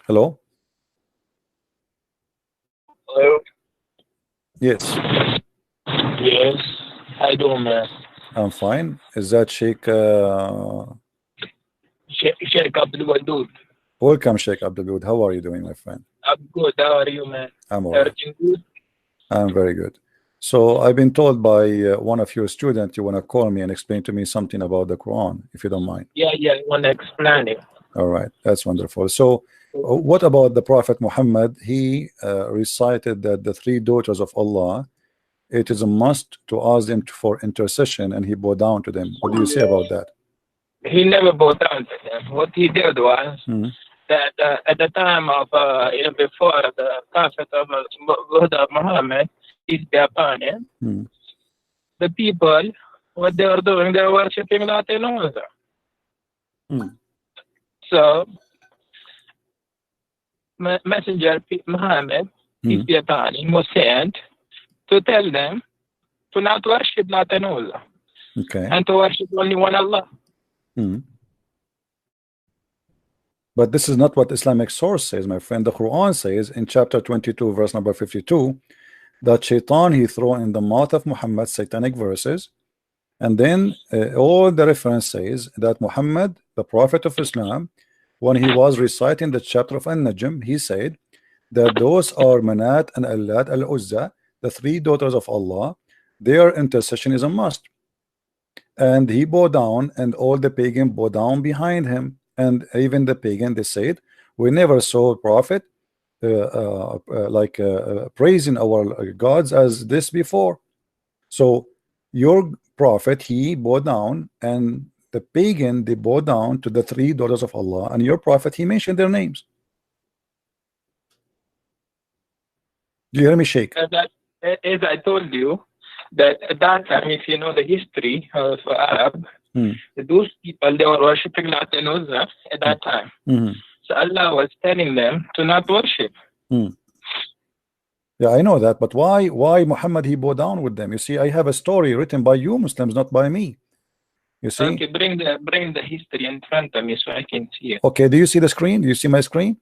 Hello? Hello? Yes, Yes. How you doing, man? I'm fine. Is that Sheikh? Sheikh Abdul Wadood. Welcome, Sheikh Abdul. How are you doing, my friend? I'm good. How are you, man? I'm all right. Everything good? I'm very good. So I've been told by one of your students you want to call me and explain to me something about the Quran, if you don't mind. Yeah, I want to explain it. All right, that's wonderful. So what about the Prophet Muhammad? He recited that the three daughters of Allah, it is a must to ask them for intercession, and he bowed down to them. What do you say about that? He never bowed down to them. What he did was that at the time of, before the Prophet of Muhammad, peace be upon him, the people, what they were doing, they were worshipping nothing other. So, Messenger Muhammad, peace be upon him, was sent to tell them to not worship nothing other, and to worship only one Allah. But this is not what Islamic source says, my friend. The Quran says in chapter 22, verse number 52, that Shaitan he threw in the mouth of Muhammad satanic verses, and then all the reference says that Muhammad, the Prophet of Islam, when he was reciting the chapter of An-Najm, he said that those are Manat and Allat al-Uzza, the three daughters of Allah, their intercession is a must. And he bowed down, and all the pagan bowed down behind him. And even the pagan, they said, we never saw a prophet praising our gods as this before. So your prophet, he bowed down, and the pagan, they bowed down to the three daughters of Allah, and your prophet, he mentioned their names. Do you hear me, Sheikh? As I told you, that at that time, if you know the history of Arab, those people, they were worshipping Lat and Uzza at that time. So Allah was telling them to not worship. Yeah, I know that, but why Muhammad he bowed down with them? You see, I have a story written by you Muslims, not by me. You see? Okay, bring the history in front of me so I can see it. Okay, do you see the screen? Do you see my screen?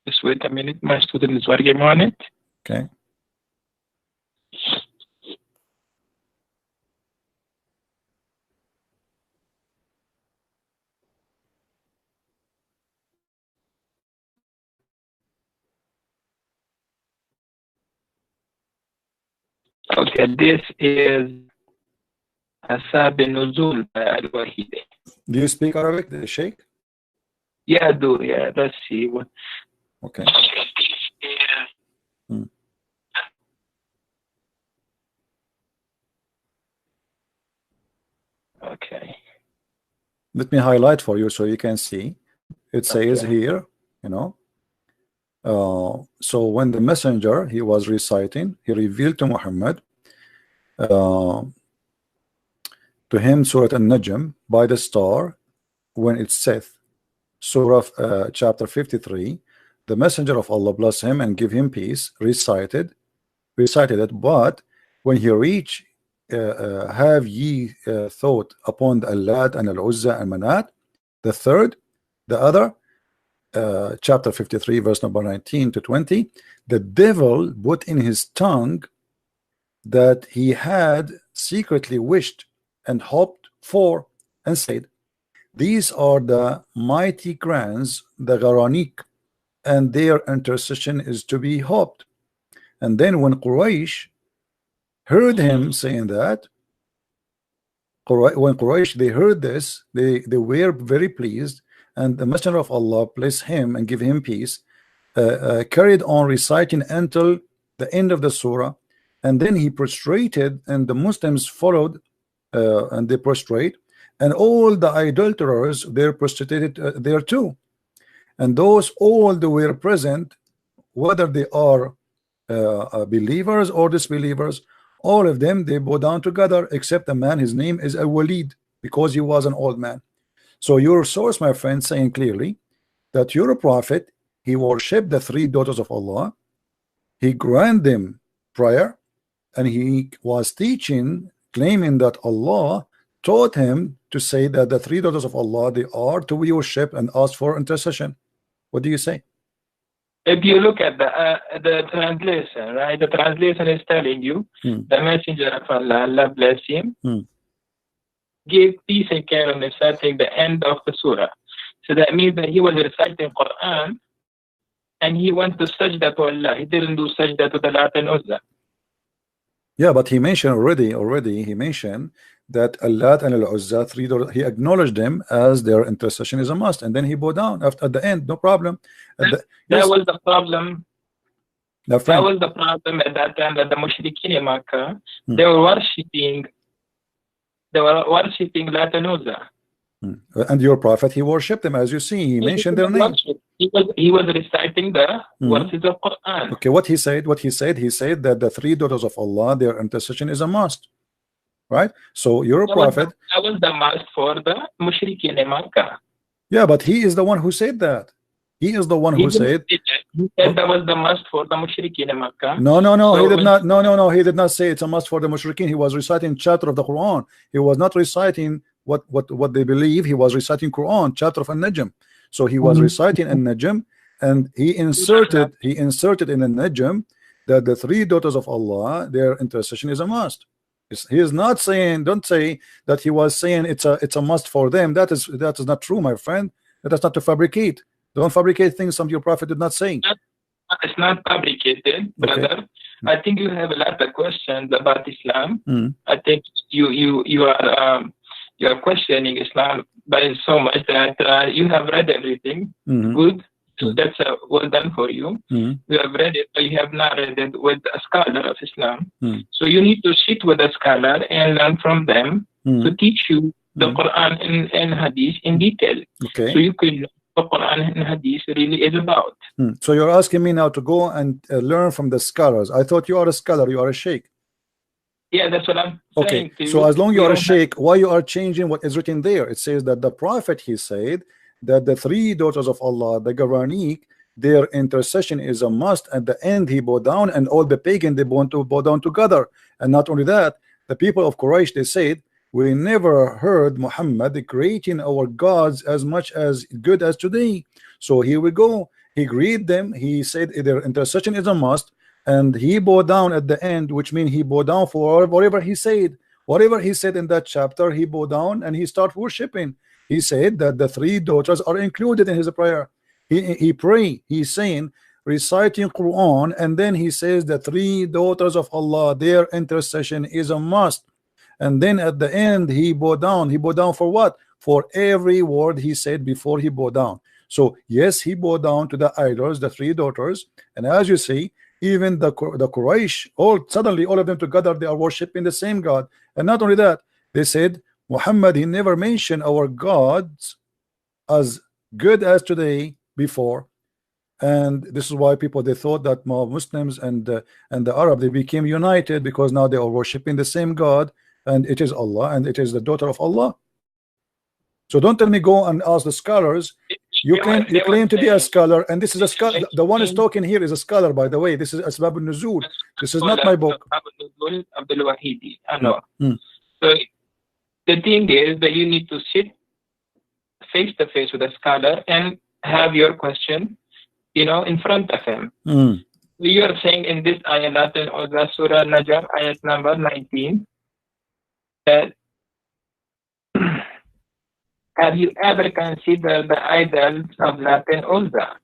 Just wait a minute, my student is working on it. Okay. Okay, this is Asab Nuzul by Al-Wahidi. Do you speak Arabic, the Sheikh? Yeah, I do. Yeah, let's see what. Okay. Okay. Let me highlight for you so you can see. It says here, you know. So when the messenger he was reciting, he revealed to Muhammad to him Surah An-Najm by the star when it saith, Surah chapter 53, the messenger of Allah bless him and give him peace recited it, but when he reached have ye thought upon the Allat and Al-Uzza and Manat, the third, the other, chapter 53 verse number 19 to 20, the devil put in his tongue that he had secretly wished and hoped for, and said, these are the mighty grands, the Gharanik, and their intercession is to be hoped. And then when Quraysh heard him saying that, when Quraysh they heard this, they were very pleased, and the messenger of Allah bless him and give him peace, carried on reciting until the end of the surah, and then he prostrated, and the Muslims followed, and they prostrate, and all the idolaters they're prostrated there too, and those all they were present, whether they are believers or disbelievers, all of them they bow down together, except a man, his name is Al-Walid, because he was an old man. So your source, my friend, saying clearly that your prophet, he worshipped the three daughters of Allah, he granted them prayer, and he was teaching, claiming that Allah taught him to say that the three daughters of Allah, they are to be worshipped and ask for intercession. What do you say? If you look at the translation, right? The translation is telling you the messenger of Allah, Allah bless him, gave peace and care on reciting the end of the surah. So that means that he was reciting Quran and he went to sajda to Allah. He didn't do sajda to the Lat and Uzza. Yeah, but he mentioned already he mentioned that Allah and Al-Uzza, three daughters, he acknowledged them as their intercession is a must, and then he bowed down at the end, no problem. That was the problem. That was the problem at that time, that the mushrikeen in Makkah, they were worshipping Lat and Uzza. And your prophet, he worshipped them, as you see. He mentioned their names. He was reciting the verses of Quran. Okay, what he said? He said that the three daughters of Allah, their intercession is a must. Right? So your prophet. That was the must for the mushrikeen in Makkah. Yeah, but he is the one who said that. He is the one who said. He said that was the must for the mushrikeen in Makkah. No, so he did not. No, he did not say it's a must for the mushrikeen. He was reciting chapter of the Quran. He was not reciting what they believe. He was reciting Quran, chapter of An-Najm. So he was reciting An-Najm, and he inserted in An-Najm that the three daughters of Allah, their intercession is a must. He is not saying, don't say that he was saying it's a must for them. That is not true, my friend. That is not to fabricate. Don't fabricate things some your prophet did not say. It's not fabricated, brother. I think you have a lot of questions about Islam. I think you are questioning Islam by so much that you have read everything. Good. So that's well done for you. You have read it, but you have not read it with a scholar of Islam. So you need to sit with a scholar and learn from them to teach you the Quran and Hadith in detail. Okay. So you can know what Quran and Hadith really is about. So you're asking me now to go and learn from the scholars. I thought you are a scholar, you are a sheikh. Yeah, that's what I'm saying to you. So as long as you are a sheikh, why you are changing what is written there? It says that the prophet, he said that the three daughters of Allah, the Garaniq, their intercession is a must. At the end, he bowed down, and all the pagan, they want to bow down together. And not only that, the people of Quraysh, they said, we never heard Muhammad creating our gods as much as good as today. So here we go. He agreed them. He said their intercession is a must, and he bowed down at the end, which means he bowed down for whatever he said. Whatever he said in that chapter, he bowed down and he started worshiping. He said that the three daughters are included in his prayer. He pray. He's saying, reciting Quran, and then he says the three daughters of Allah, their intercession is a must. And then at the end, he bowed down. He bowed down for what? For every word he said before he bowed down. So yes, he bowed down to the idols, the three daughters. And as you see, even the Quraysh, suddenly all of them together, they are worshiping the same God. And not only that, they said, Muhammad, he never mentioned our gods as good as today before. And this is why people, they thought that Muslims and the Arab, they became united because now they are worshiping the same God, and it is Allah, and it is the daughter of Allah. So don't tell me go and ask the scholars. You claim to be a scholar, and this is a scholar. The one who's talking here is a scholar, by the way. This is Asbab al-Nuzul. This is not my book. Abdul, I know. So the thing is that you need to sit face to face with a scholar and have your question, in front of him. You are saying in this ayat or the Surah Najm, ayat number 19, that have you ever considered the idols of Lat and Uzza?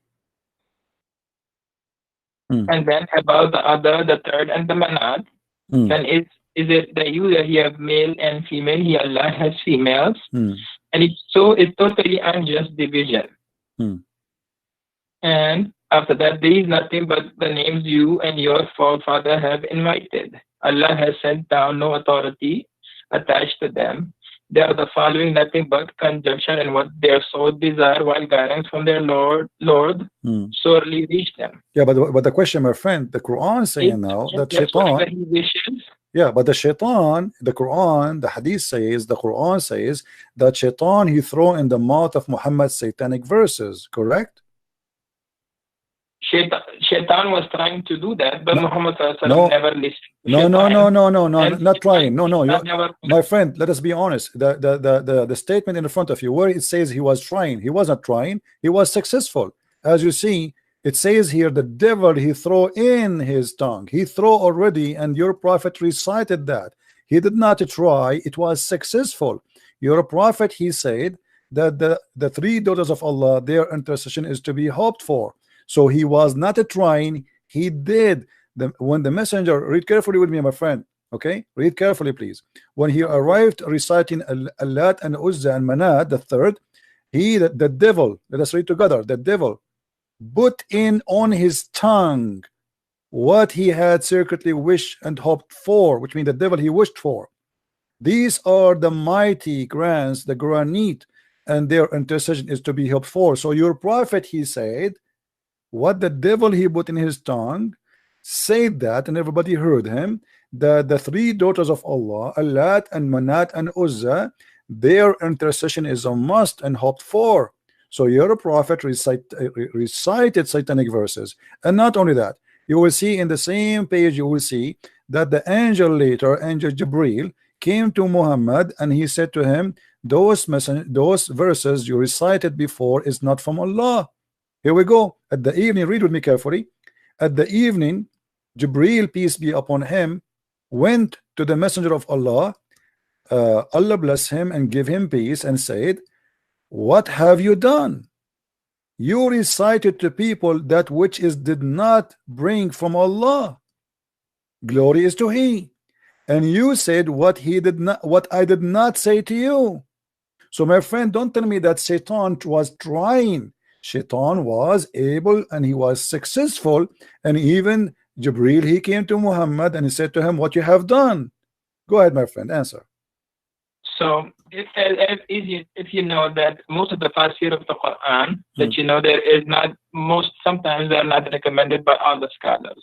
And then about the third and the Manat, then is it that you have male and female? He Allah has females, and it's totally unjust division. And after that, there is nothing but the names you and your forefather have invited. Allah has sent down no authority attached to them. They are the following nothing but conjecture, and what their soul desire, while guidance from their Lord sorely reach them. Yeah, but the question, my friend, the Quran is saying now that Shaitan. Yeah, but the Shaitan, the Quran, the Hadith says, the Quran says that Shaitan, he throw in the mouth of Muhammad satanic verses, correct? Shaitan was trying to do that, but Muhammad never listened. No, not trying. No, my friend, let us be honest. The statement in front of you, where it says he was trying, he was not trying, he was successful. As you see, it says here, the devil he throw in his tongue. He throw already, and your prophet recited that. He did not try, it was successful. Your prophet, he said that the three daughters of Allah, their intercession is to be hoped for. So he was not trying, he did. When the messenger, read carefully with me, my friend, okay? Read carefully, please. When he arrived reciting Allat and Uzza and Manat, the third, the devil, let us read together, the devil put in on his tongue what he had secretly wished and hoped for, which means the devil he wished for. These are the mighty grants, the granite, and their intercession is to be hoped for. So your prophet, he said, what the devil he put in his tongue, said that, and everybody heard him, that the three daughters of Allah, Allat and Manat and Uzza, their intercession is a must and hoped for. So your prophet recited satanic verses. And not only that, you will see in the same page, you will see that the angel later, angel Jibril, came to Muhammad and he said to him, those verses you recited before is not from Allah. Here we go. At the evening, read with me carefully. At the evening, Jibril, peace be upon him, went to the messenger of Allah, Allah bless him and give him peace, and said, what have you done? You recited to people that which is did not bring from Allah. Glory is to He. And you said what I did not say to you. So my friend, don't tell me that Satan was trying. Shaitan was able and he was successful, and even Jibril, he came to Muhammad and he said to him, what you have done. Go ahead, my friend, answer. So if you know that most of the tafsir of the Quran, that you know there is not, sometimes they're not recommended by all the scholars.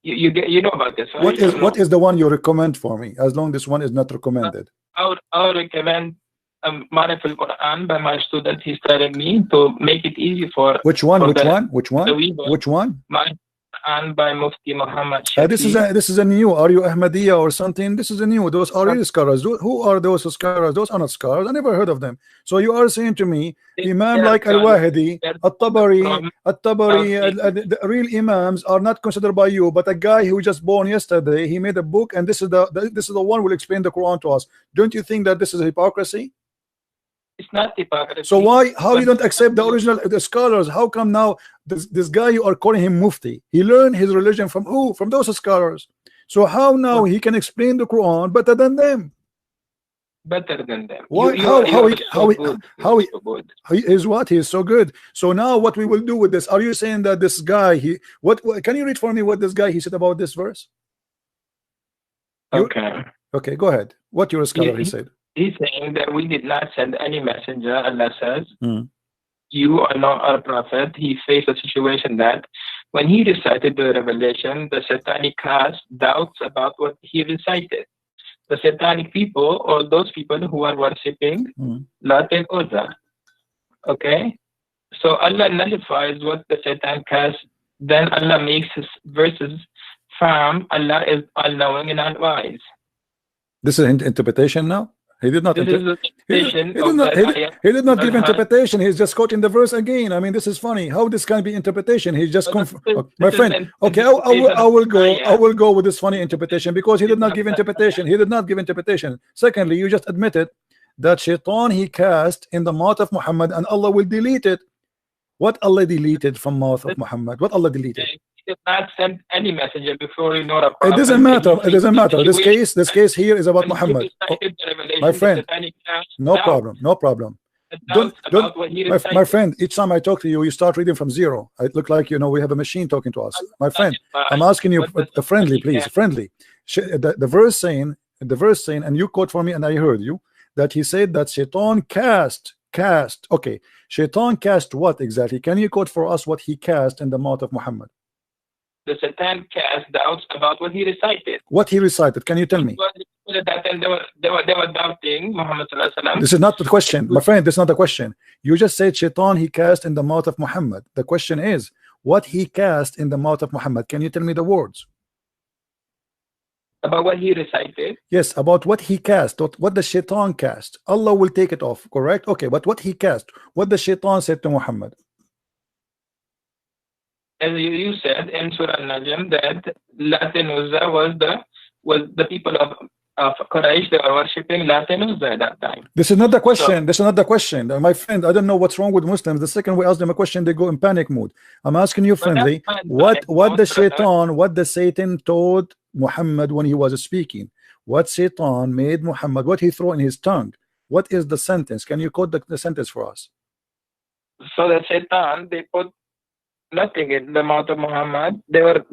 You know about this, right? What is the one you recommend for me, as long as this one is not recommended? I would recommend Marif al-Quran by my student. He's telling me to make it easy for which one? And by Mufti Muhammad Sheikh. This is a new. Are you Ahmadiyya or something? This is a new. Those are real scholars. Who are those scholars? Those are not scholars. I never heard of them. So you are saying to me, Imam like Al-Wahidi, At-Tabari, the real Imams are not considered by you, but a guy who just born yesterday, he made a book, and this is the one who will explain the Quran to us. Don't you think that this is hypocrisy? It's not hypocrisy. So how you don't accept the original scholars? How come now this guy you are calling him Mufti? He learned his religion from who? From those scholars. So how now he can explain the Quran better than them? Better than them. Why? He is what? He is so good. So now what we will do with this? Are you saying that this guy what can you read for me what this guy he said about this verse? Okay, go ahead. What your scholar he said? He's saying that we did not send any messenger. Allah says, you are not our prophet. He faced a situation that when he recited the revelation, the satanic cast doubts about what he recited. The satanic people, or those people who are worshipping Lat and Uzza. Okay? So Allah nullifies what the Satan cast. Then Allah makes his verses firm. Allah is all-knowing and all-wise. This is an interpretation now? He did not give interpretation. He's just quoting the verse again. I mean, this is funny. How this can be interpretation? He's just my friend. Okay, I will go with this funny interpretation, because he did not give interpretation. Secondly, you just admitted that Shaitan he cast in the mouth of Muhammad, and Allah will delete it. What Allah deleted from mouth of Muhammad? What Allah deleted? He did not send any messenger before he know a prophet. It doesn't matter. This case here is about Muhammad. My friend, no problem. My friend, each time I talk to you, you start reading from zero. It look like we have a machine talking to us. My friend, I'm asking you friendly, please, friendly. The verse saying, and you quote for me, and I heard you, that he said that Shaitan cast. Okay, Shaitan cast what exactly? Can you quote for us what he cast in the mouth of Muhammad? The Satan cast doubts about what he recited. What he recited? Can you tell me? that and they were doubting Muhammad sallallahu alaihi wasallam. This is not the question, my friend. This is not the question. You just said shaitan he cast in the mouth of Muhammad. The question is what he cast in the mouth of Muhammad. Can you tell me the words? About what he recited? Yes, about what he cast, what the shaitan cast. Allah will take it off, correct? Okay, but what he cast, what the shaitan said to Muhammad. As you said in Surah Al-Najm that Lat and Uzza was the people of Quraysh. They were worshipping Lat and Uzza at that time. This is not the question. This is not the question, my friend. I don't know what's wrong with Muslims. The second we ask them a question, they go in panic mode. I'm asking you friendly. What the Satan told Muhammad when he was speaking? What Satan made Muhammad? What he threw in his tongue? What is the sentence? Can you quote the sentence for us? So the Satan, they put nothing in the mouth of Muhammad. They were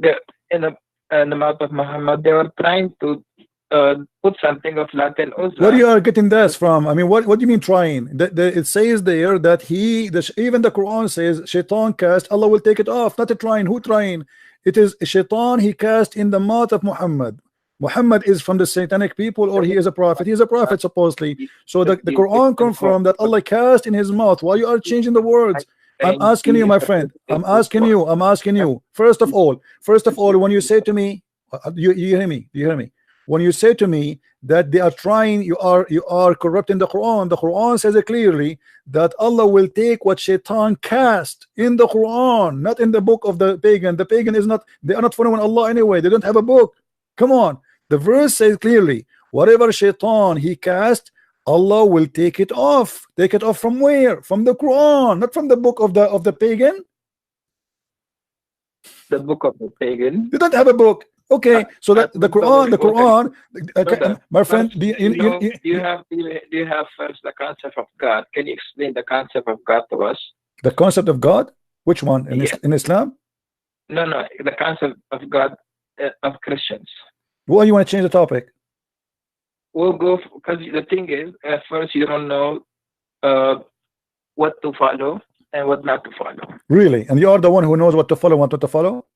in the mouth of Muhammad. They were trying to put something of Lat and Uzza. Where you are getting this from? I mean, what do you mean trying? It says there that even the Quran says shaitan cast, Allah will take it off. Not a trying. Who trying? It is shaitan he cast in the mouth of Muhammad. Muhammad is from the satanic people, or he is a prophet? He is a prophet supposedly. So the Quran confirmed that Allah cast in his mouth. Why you are changing the words? I'm asking you, my friend. I'm asking you. First of all, when you say to me, you hear me? Do you hear me? When you say to me that they are trying, you are corrupting the Quran. The Quran says it clearly that Allah will take what shaitan cast in the Quran, not in the book of the pagan. The pagan is not, they are not following Allah anyway. They don't have a book. Come on. The verse says clearly, whatever shaitan he cast, Allah will take it off. Take it off from where? From the Quran, not from the book of the pagan. The book of the pagan. You don't have a book. Okay, so that the Quran, my friend, do you have first the concept of God? Can you explain the concept of God to us? The concept of God? Which one? In Islam? No, the concept of God of Christians. Well, you want to change the topic? We'll go because the thing is, at first you don't know what to follow and what not to follow. Really? And you are the one who knows what to follow and what not to follow?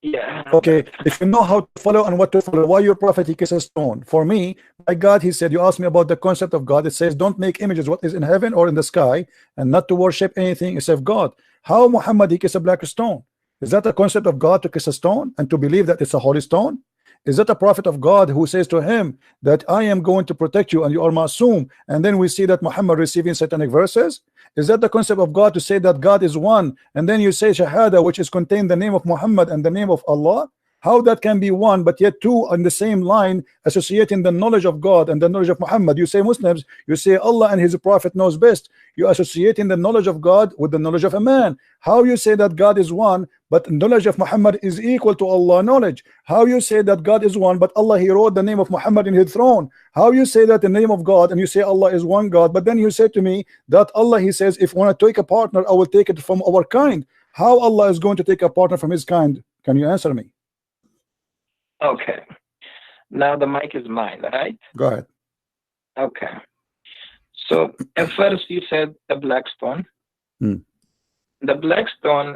Yeah. Okay, if you know how to follow and what to follow, why your prophet he kisses stone? For me, my God, he said, you asked me about the concept of God. It says, don't make images what is in heaven or in the sky, and not to worship anything except God. How Muhammad he kiss a black stone? Is that a concept of God to kiss a stone and to believe that it's a holy stone? Is that a prophet of God who says to him that I am going to protect you and you are masoom? And then we see that Muhammad receiving satanic verses. Is that the concept of God to say that God is one, and then you say shahada, which is contained the name of Muhammad and the name of Allah? How that can be one but yet two on the same line, associating the knowledge of God and the knowledge of Muhammad? You say Muslims, you say Allah and his prophet knows best. You associating the knowledge of God with the knowledge of a man. How you say that God is one but knowledge of Muhammad is equal to Allah knowledge? How you say that God is one but Allah he wrote the name of Muhammad in his throne? How you say that the name of God and you say Allah is one God, but then you say to me that Allah he says if I want to take a partner I will take it from our kind? How Allah is going to take a partner from his kind? Can you answer me? Okay. Now the mic is mine, right? Go ahead. Okay. So at first you said the black stone. The black stone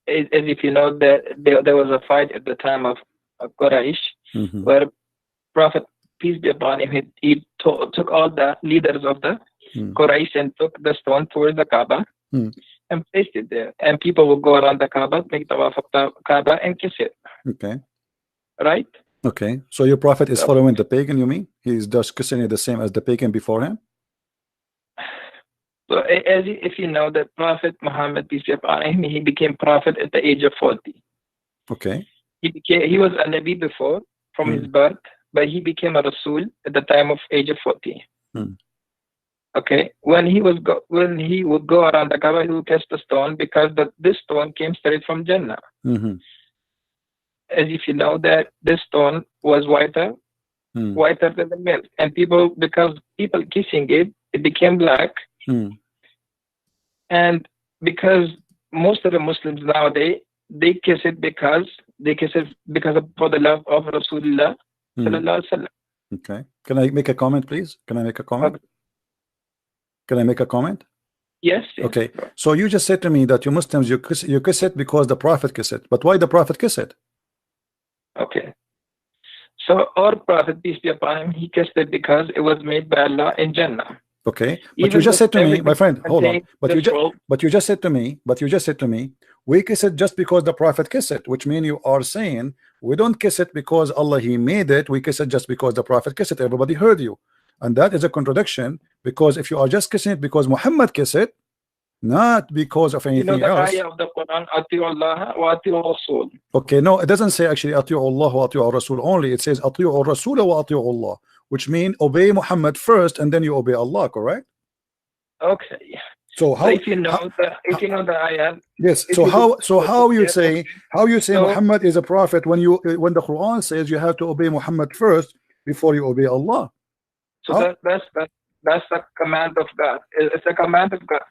is if you know that there was a fight at the time of Quraysh, where Prophet peace be upon him, he took all the leaders of the Quraysh and took the stone towards the Kaaba and placed it there, and people will go around the Kaaba, make tawaf of the Kaaba and kiss it. Okay. Right? Okay. So your prophet is following the pagan, you mean? He's just kissing it the same as the pagan before him? So if you know that Prophet Muhammad, peace be upon him, he became prophet at the age of 40. Okay. He was a Nabi before from his birth, but he became a Rasul at the time of age of 40. Okay. When he would go around the Kaaba, he would kiss the stone because this stone came straight from Jannah. As if you know that this stone was whiter than the milk, and because people kissing it became black. And because most of the Muslims nowadays they kiss it for the love of Rasulullah sallallahu alaihi wasallam. Okay. Can I make a comment, please? Can I make a comment? Can I make a comment? Yes. Okay. So you just said to me that you Muslims you kiss it because the Prophet kissed it. But why the Prophet kiss it? Okay. So our Prophet, peace be upon him, he kissed it because it was made by Allah in Jannah. Okay, but you just said to me, my friend, hold on. But you just said to me, we kiss it just because the Prophet kissed it, which means you are saying we don't kiss it because Allah he made it. We kiss it just because the Prophet kissed it. Everybody heard you, and that is a contradiction. Because if you are just kissing it because Muhammad kissed it, not because of anything else. Ayah of the Quran, Ati'u Allah wa Ati'u Rasul. Okay, no, it doesn't say actually Ati'u Allah wa Ati'u Rasul only. It says Ati'u Rasul wa Ati'u Allah, which means obey Muhammad first and then you obey Allah, correct? Okay. So how? So if you know the ayah. Yes. So how you say Muhammad is a prophet when the Quran says you have to obey Muhammad first before you obey Allah? So that's the command of God. It's a command of God.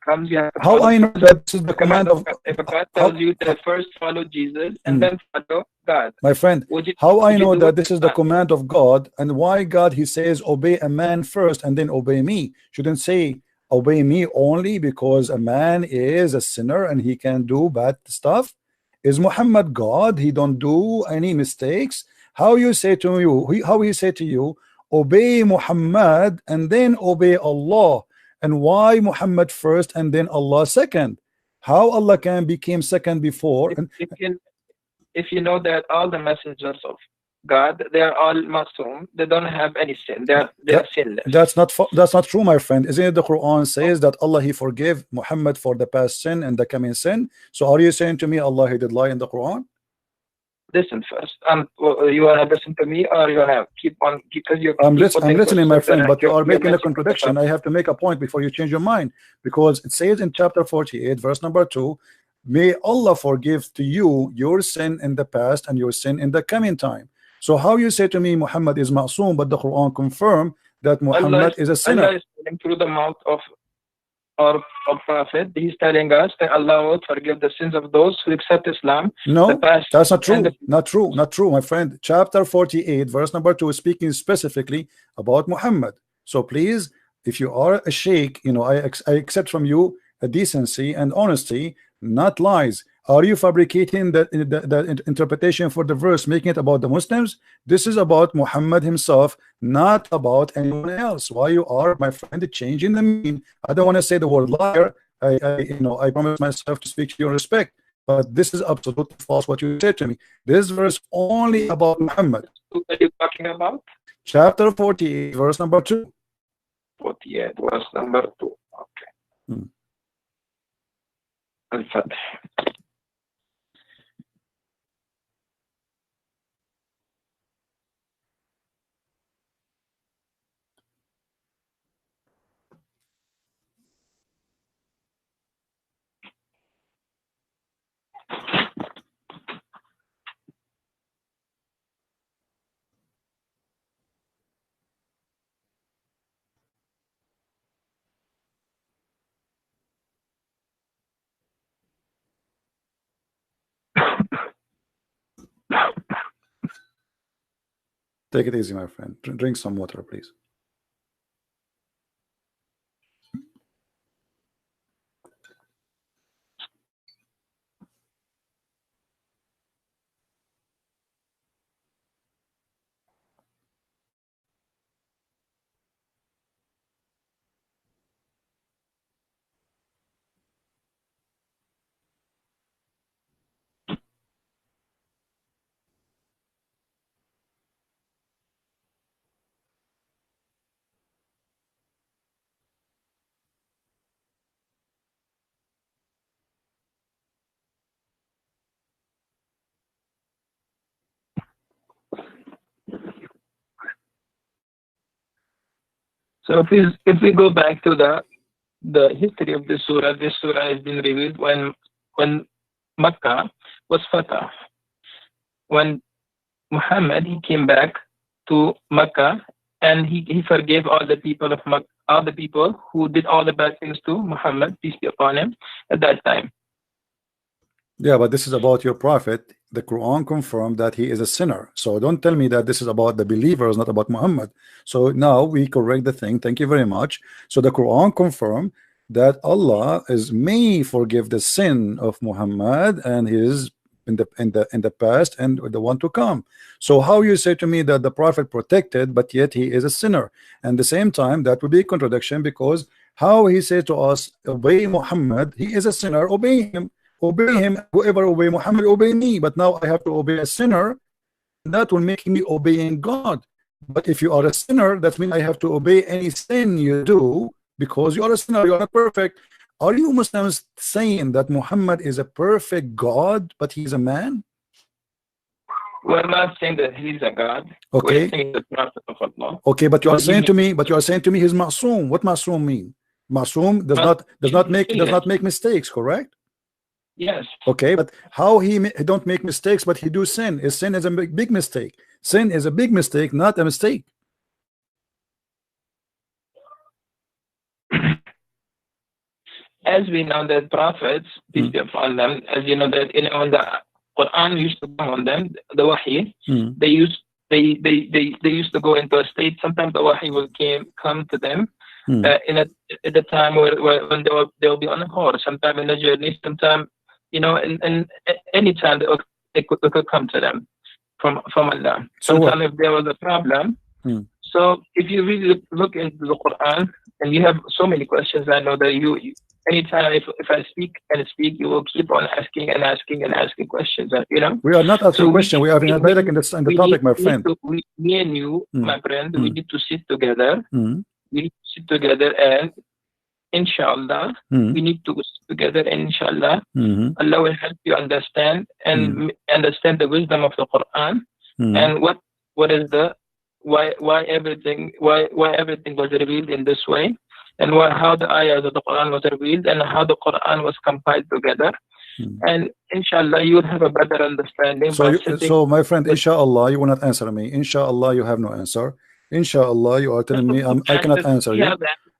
How I know that this is the command of God? If God tells you to first follow Jesus and then follow God. My friend, how I know that this is the command of God, and why God he says obey a man first and then obey me? Shouldn't say obey me only because a man is a sinner and he can do bad stuff. Is Muhammad God? He don't do any mistakes. How you say to you, how he say to you, obey Muhammad and then obey Allah? And why Muhammad first and then Allah second? How Allah can become second before? If you know that all the messengers of God, they are all masum, they don't have any sin, they are sinless. That's not true, my friend. Isn't it the Quran says that Allah he forgave Muhammad for the past sin and the coming sin? So are you saying to me Allah he did lie in the Quran? Listen first. You wanna listen to me or you wanna keep on because you I'm listening, my friend, but you are making a contradiction. I have to make a point before you change your mind, because it says in chapter 48 verse number 2, may Allah forgive to you your sin in the past and your sin in the coming time. So how you say to me Muhammad is ma'soom, but the Quran confirm that Muhammad is a sinner? Allah is telling through the mouth of our Prophet. He's telling us that Allah will forgive the sins of those who accept Islam. No, that's not true. Not true, my friend. Chapter 48 verse number 2 is speaking specifically about Muhammad. So please, if you are a sheikh, you know, I accept from you a decency and honesty, not lies. Are you fabricating the interpretation for the verse, making it about the Muslims? This is about Muhammad himself, not about anyone else. Why you are, my friend, changing the meaning? I don't want to say the word liar. I promise myself to speak to your respect, but this is absolutely false what you said to me. This verse only about Muhammad. What are you talking about? Chapter 48 verse number 2. 48 verse number 2. Okay. Al-Fatih. Take it easy, my friend. Drink some water, please. So if we go back to the history of this surah has been revealed when Makkah was fatah. When Muhammad he came back to Makkah and he forgave all the people of Makkah, all the people who did all the bad things to Muhammad, peace be upon him, at that time. Yeah, but this is about your prophet. The Quran confirmed that he is a sinner. So don't tell me that this is about the believers, not about Muhammad. So now we correct the thing. Thank you very much. So the Quran confirmed that Allah may forgive the sin of Muhammad and his in the past and the one to come. So how you say to me that the prophet protected, but yet he is a sinner? And the same time, that would be a contradiction, because how he says to us, obey Muhammad, he is a sinner, obey him, whoever obey Muhammad, obey me. But now I have to obey a sinner, that will make me obeying God. But if you are a sinner, that means I have to obey any sin you do, because you are a sinner, you are not perfect. Are you Muslims saying that Muhammad is a perfect God, but he's a man? We're not saying that he's a God. Okay. We're saying the Prophet of Allah. Okay, but you are saying to me, he's ma'soom. What ma'soom mean? Ma'soom does not make mistakes, correct? Yes. Okay, but how he don't make mistakes, but he do sin? Sin is a big mistake. Sin is a big mistake, not a mistake. As we know that prophets, peace be upon them, as you know that when the Quran used to come on them, the Wahy, they used to go into a state. Sometimes the Wahy will come to them at the time when they'll be on a horse, sometime in the journey, sometime in any time they could come to them from Allah. Sometimes if there was a problem. So if you really look into the Quran, and you have so many questions, I know that you anytime if I speak, you will keep on asking questions. We are not asking questions. We are in the topic, my friend. Me and you, my friend, we need to sit together. We need to sit together, and inshallah, we need to sit together, and inshallah, Allah will help you understand and understand the wisdom of the Quran and what is the why everything was revealed in this way, and how the ayahs of the Quran was revealed, and how the Quran was compiled together. And inshallah you will have a better understanding. So my friend, inshallah you will not answer me. Inshallah you have no answer. Inshallah you are telling me I cannot answer you.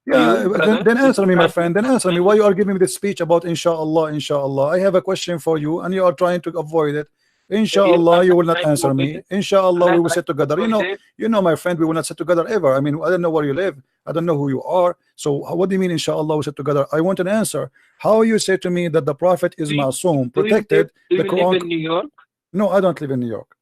Yeah, then answer me, my friend. Then answer me. Why you are giving me this speech about inshallah? I have a question for you, and you are trying to avoid it. Inshallah, you will not answer me. Inshallah, we will sit together. You know, my friend, we will not sit together ever. I mean, I don't know where you live. I don't know who you are. So what do you mean, inshallah, we sit together? I want an answer. How you say to me that the Prophet is ma'soom, protected? Do you live in New York? No, I don't live in New York.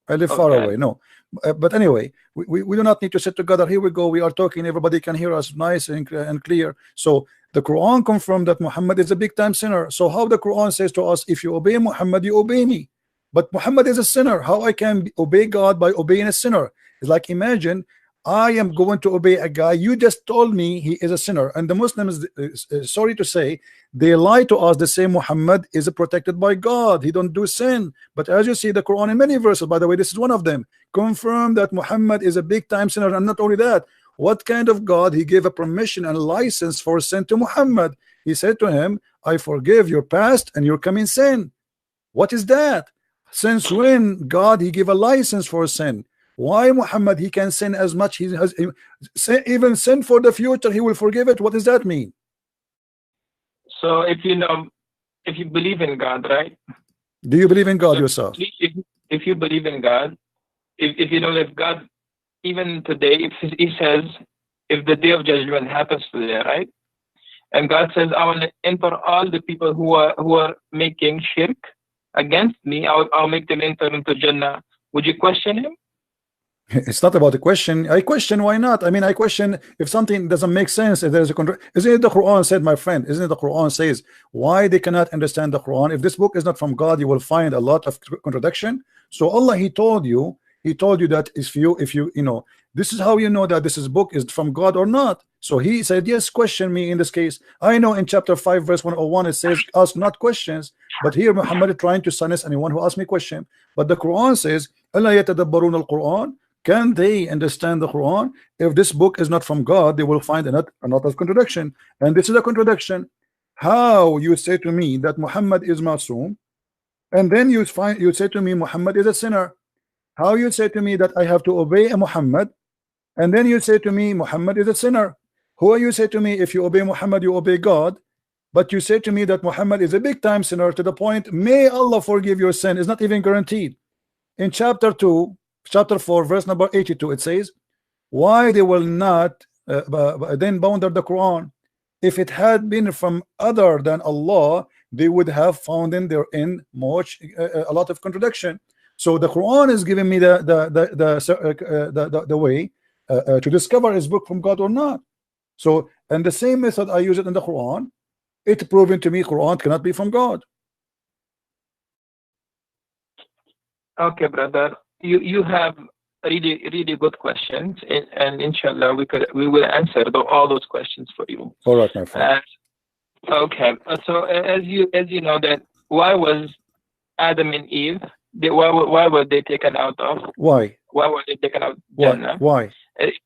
I live far away. No. But anyway, we do not need to sit together. Here we go. We are talking. Everybody can hear us nice and clear. So the Quran confirmed that Muhammad is a big time sinner. So how the Quran says to us, if you obey Muhammad, you obey me. But Muhammad is a sinner. How I can obey God by obeying a sinner? It's like, imagine I am going to obey a guy. You just told me he is a sinner. And the Muslims, sorry to say, they lie to us. They say Muhammad is protected by God. He don't do sin. But as you see, the Quran in many verses, by the way, this is one of them, confirm that Muhammad is a big time sinner. And not only that, what kind of God? He gave a permission and license for sin to Muhammad. He said to him, I forgive your past and your coming sin. What is that? Since when God he gave a license for sin? Why Muhammad he can sin as much he has, even sin for the future he will forgive it? What does that mean? So if you believe in God, right? Do you believe in God yourself? If you believe in God, if you know that God, even today, if he says, if the day of judgment happens today, right? And God says, I want to enter all the people who are making shirk against me, I'll make them enter into Jannah. Would you question him? It's not about a question. I question why not. I mean, I question if something doesn't make sense. If there's a isn't it the Quran said, my friend? Isn't it the Quran says why they cannot understand the Quran? If this book is not from God, you will find a lot of contradiction. So Allah, He told you that if you know, this is how you know that this book is from God or not. So He said, yes, question me in this case. I know in chapter 5 verse 101 it says ask not questions, but here Muhammad is trying to silence anyone who asks me question. But the Quran says, أَلَا يَتَدَبَّرُونَ الْقُرْآنَ? Can they understand the Quran? If this book is not from God, they will find a lot of contradiction. And this is a contradiction. How you say to me that Muhammad is ma'soom, and then you say to me Muhammad is a sinner? How you say to me that I have to obey a Muhammad, and then you say to me Muhammad is a sinner? Who you say to me if you obey Muhammad you obey God, but you say to me that Muhammad is a big time sinner to the point may Allah forgive your sin is not even guaranteed. In chapter 4 verse number 82 it says, why they will not then bound the Quran? If it had been from other than Allah, they would have found in therein much a lot of contradiction. So the Quran is giving me the way to discover is book from God or not. So, and the same method I use it in the Quran, it proven to me Quran cannot be from God. Okay, brother, you have really good questions, and inshallah we will answer all those questions for you. All right, my friend. Okay, so as you know that why was Adam and Eve, why were they taken out of? Why were they taken out Jannah? Why?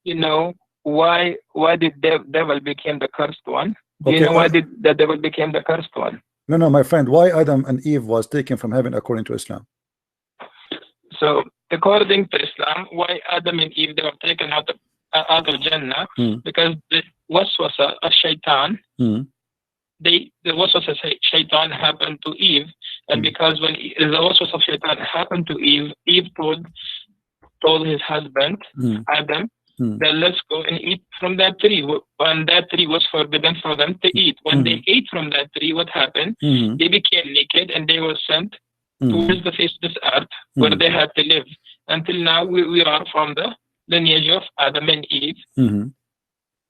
You know why did the devil became the cursed one? Do Okay, you know why did the devil became the cursed one? No, my friend, why Adam and Eve was taken from heaven according to Islam? So according to Islam, why Adam and Eve, they were taken out of Jannah? Because the waswasa of shaitan, the waswasa of shaitan happened to Eve, and because when the waswasa of shaitan happened to Eve, Eve told his husband Adam that let's go and eat from that tree. When that tree was forbidden for them to eat, when they ate from that tree, what happened? They became naked and they were sent towards the face of this earth where they had to live. Until now, we are from the lineage of Adam and Eve.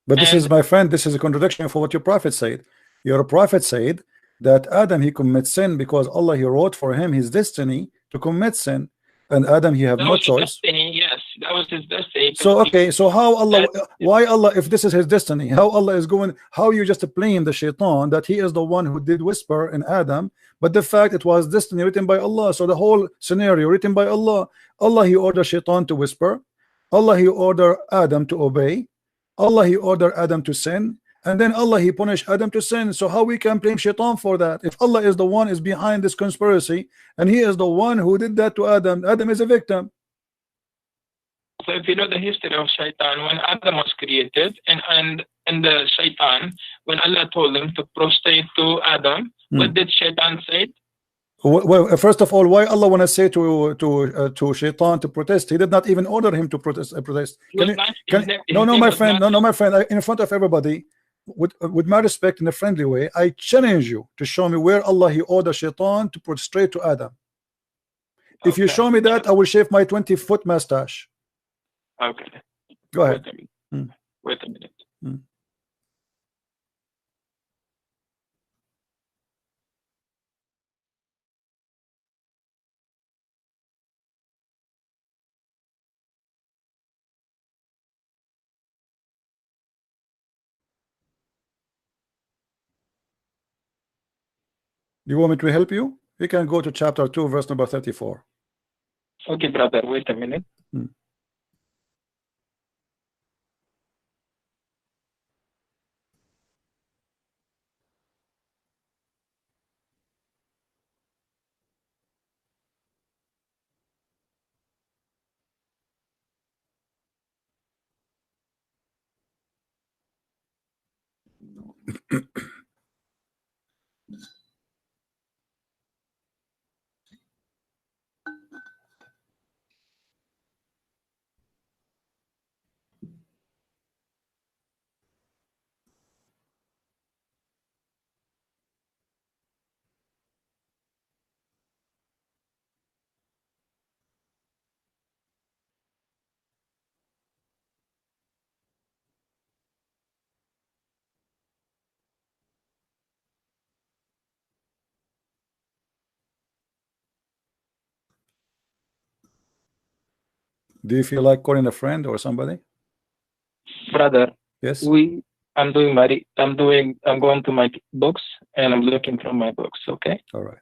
But this is, my friend, this is a contradiction for what your prophet said. Your prophet said that Adam, he commits sin because Allah, he wrote for him his destiny to commit sin, and Adam, he have no choice. Destiny, yes, that was his destiny. So okay, so how Allah, why Allah, if this is his destiny, how Allah is going, how you just blame the shaitan that he is the one who did whisper in Adam, but the fact it was destiny written by Allah. So the whole scenario written by Allah. Allah, he ordered shaitan to whisper, Allah, he ordered Adam to obey, Allah, he ordered Adam to sin, and then Allah, he punished Adam to sin. So how we can blame shaitan for that if Allah is the one is behind this conspiracy and he is the one who did that to Adam? Adam is a victim. So if you know the history of shaitan, when Adam was created and the shaitan, when Allah told them to prostrate to Adam, what did shaitan say? Well, first of all, why Allah want to say to shaitan to protest? He did not even order him to protest. No, my friend, my friend, in front of everybody, with my respect, in a friendly way, I challenge you to show me where Allah, he ordered shaitan to prostrate to Adam. If you show me that, I will shave my 20-foot mustache. Okay. Go ahead. Wait a minute. You want me to help you? You can go to chapter 2, verse number 34. Okay, brother, wait a minute. Do you feel like calling a friend or somebody? Brother, yes. I'm going to my books and I'm looking from my books, okay? All right.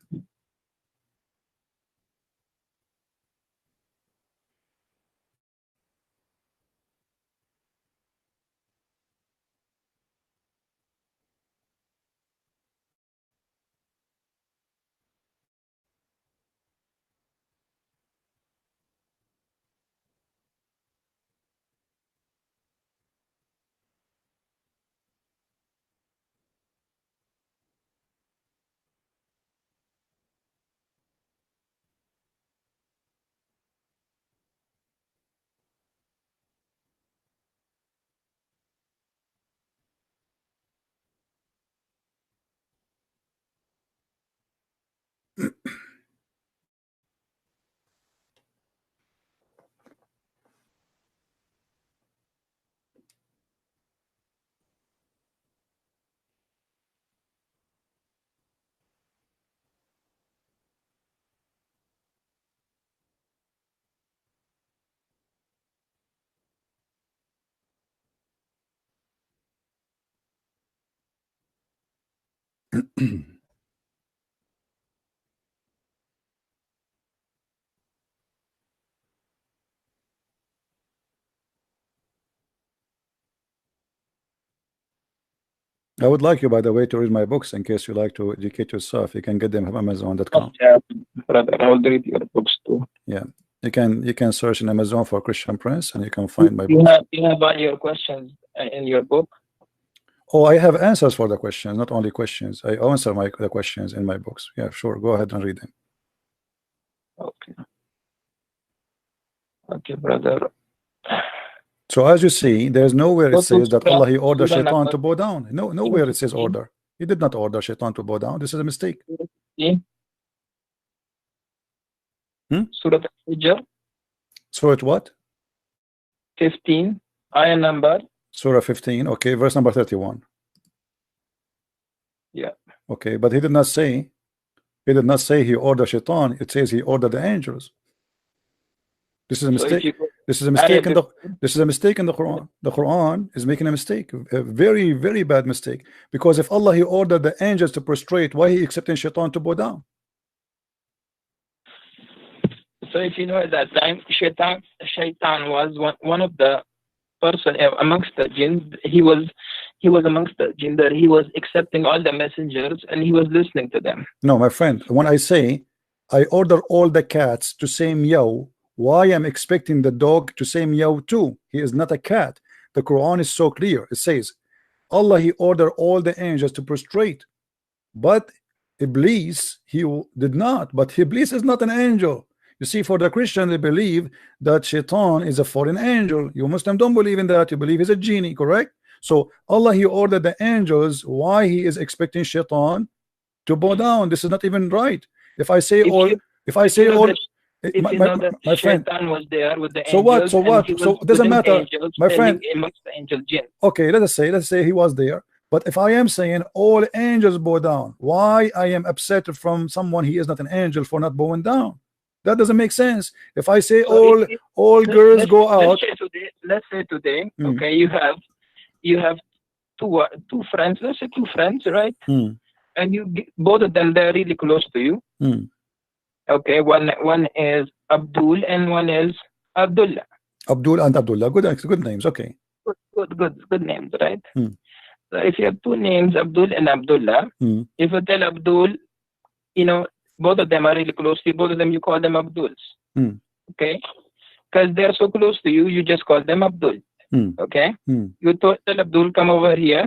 I would like you, by the way, to read my books in case you like to educate yourself. You can get them from Amazon.com. Yeah, brother, I will read your books too. Yeah, you can search in Amazon for Christian Prince, and you can find my books. You have all your questions in your book. Oh, I have answers for the questions, not only questions. I answer the questions in my books. Yeah, sure. Go ahead and read them. Okay. Okay, brother. So as you see, there's nowhere it says that Allah He ordered Shaitan to bow down. No, nowhere it says order. He did not order Shaitan to bow down. This is a mistake. Surah Al-Hijr. Surah what? 15. Ayah number. Surah 15. Okay, verse number 31. Yeah. Okay, but he did not say. He did not say he ordered Shaitan. It says he ordered the angels. This is a mistake. This is a mistake in the. This is a mistake in the Quran. The Quran is making a mistake, a very, very bad mistake. Because if Allah He ordered the angels to prostrate, why He accepting Shaitan to bow down? So if you know at that time, Shaitan was one of the person amongst the jinn. He was amongst the jinn that he was accepting all the messengers and he was listening to them. No, my friend. When I say I order all the cats to say meow, why I'm expecting the dog to say meow too? He is not a cat. The Quran is so clear. It says Allah He ordered all the angels to prostrate, but Iblis He did not. But Iblis is not an angel. You see, for the Christian, they believe that Shaitan is a fallen angel. You Muslim don't believe in that. You believe he's a genie, correct? So Allah He ordered the angels. Why He is expecting Shaitan to bow down? This is not even right. If I say all, my friend was there with the so angels, what? So it doesn't matter, angels, my friend. Amongst the angel jinn. Okay, let's say he was there. But if I am saying all angels bow down, why I am upset from someone he is not an angel for not bowing down? That doesn't make sense. If I say all girls go out, let's say today, okay, you have two friends. Let's say two friends, right? And both of them, they're really close to you. Okay, one is Abdul and one is Abdullah. Abdul and Abdullah, good names. Okay. Good names, right? So if you have two names, Abdul and Abdullah, if you tell Abdul, both of them are really close to you, both of them you call them Abduls. Okay? Because they're so close to you, you just call them Abdul. Okay? You tell Abdul, come over here.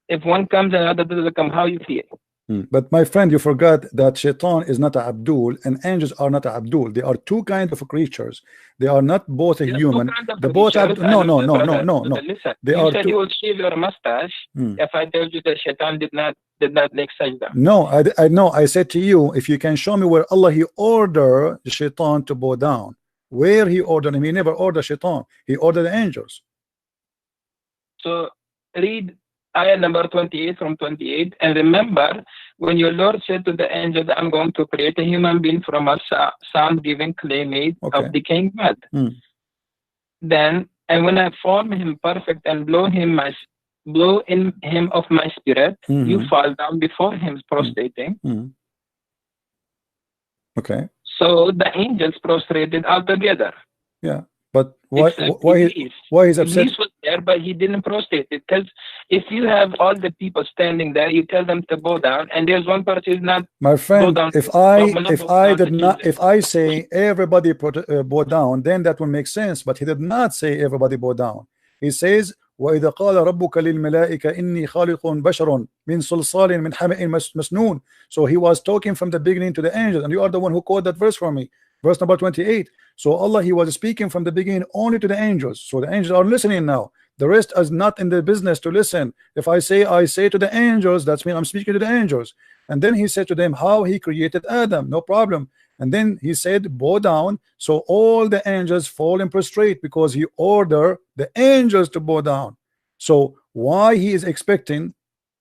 If one comes and another doesn't come, how you feel? But my friend, you forgot that Shaitan is not a Abdul and angels are not a Abdul. They are two kinds of creatures. They are not both a human. The both are no. Listen, they you are said two. you will shave your mustache if I tell you that Shaitan did not make sajda. No, I know. I said to you, if you can show me where Allah He ordered the Shaitan to bow down, where He ordered him. He never ordered Shaitan. He ordered the angels. So read ayah number 28 from 28, and remember when your Lord said to the angel that I'm going to create a human being from a sound-giving clay made of decaying mud. Then, and when I form him perfect and blow in him of my spirit, you fall down before him prostrating. Okay. So the angels prostrated altogether. Yeah. But why is upset? Iblis was there, but he didn't prostrate. Because if you have all the people standing there, you tell them to bow down, and there's one person who's not. My friend, if I say everybody bow down, then that will make sense. But he did not say everybody bow down. He says, وَإِذَا قَالَ رَبُّكَ لِلْمَلَائِكَةِ إِنِّي خَالِقٌ بَشَرٌ مِنْ صَلْصَالٍ مِنْ حَمَإٍ مَسْنُونٍ. So he was talking from the beginning to the angels, and you are the one who quoted that verse for me. Verse number 28. So Allah He was speaking from the beginning only to the angels. So the angels are listening now. The rest is not in the business to listen. If I say to the angels, that's mean I'm speaking to the angels. And then he said to them how he created Adam, no problem. And then he said, bow down. So all the angels fall and prostrate because he ordered the angels to bow down. So why he is expecting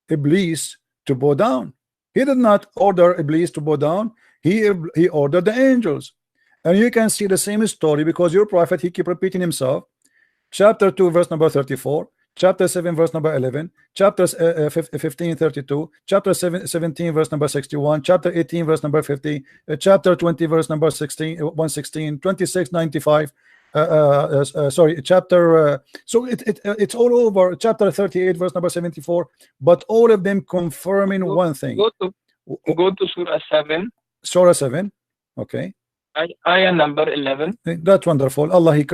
Iblis to bow down? He did not order Iblis to bow down. He ordered the angels. And you can see the same story because your prophet, he keep repeating himself. Chapter 2 verse number 34, chapter 7 verse number 11, chapter 15 32, chapter 17 verse number 61, chapter 18 verse number 50, chapter 20 verse number 16 116, 26 95, sorry, chapter so it's all over. Chapter 38 verse number 74, but all of them confirming one thing. Go to Surah 7. Surah 7, okay. Ayah number 11. That's wonderful. Allah, he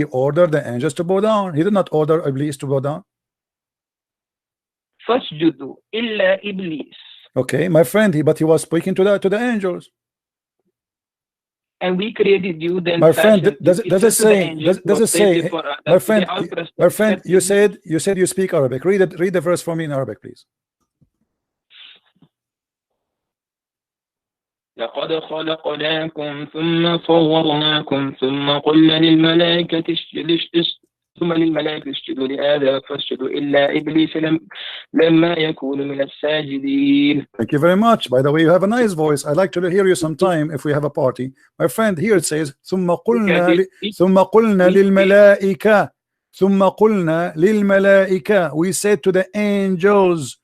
ordered the angels to bow down. He did not order Iblis to bow down. Fasjudu illa Iblis. Okay, my friend, but he was speaking to the angels. And we created you. Then my friend, does it say? My friend, you said you speak Arabic. Read the verse for me in Arabic, please. لقد خلقناكم ثم صورناكم ثم قلنا للملائكة اسجدوا لآدم فاسجدوا إلا إبليس لما يكون من الساجدين. Thank you very much. By the way, you have a nice voice. I'd like to hear you sometime if we have a party. My friend, here it says ثم قلنا للملائكة. We said to the angels.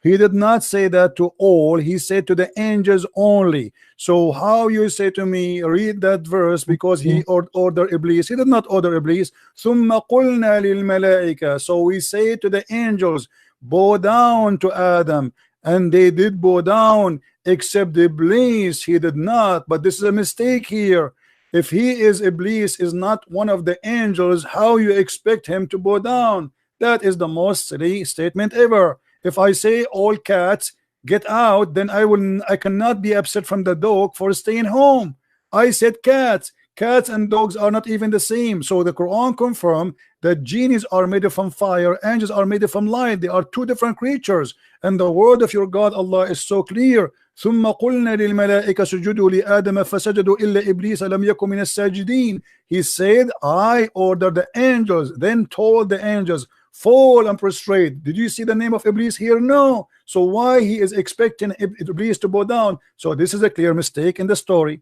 He did not say that to all. He said to the angels only. So how you say to me, read that verse because he ordered Iblis? He did not order Iblis. ثم قلنا للملائكة. So we say to the angels, bow down to Adam. And they did bow down, except Iblis. He did not. But this is a mistake here. If Iblis is not one of the angels, how you expect him to bow down? That is the most silly statement ever. If I say all cats get out, then I cannot be upset from the dog for staying home. I said cats. Cats and dogs are not even the same. So the Quran confirmed that genies are made from fire, angels are made from light. They are two different creatures. And the word of your God Allah is so clear. ثم قلنا للملائكة سجدوا لآدم فسجدوا إلا إبليس لم يكن من الساجدين. He said, I ordered the angels, then told the angels, fall and prostrate. Did you see the name of Iblis here? No. So why he is expecting Iblis to bow down? So this is a clear mistake in the story.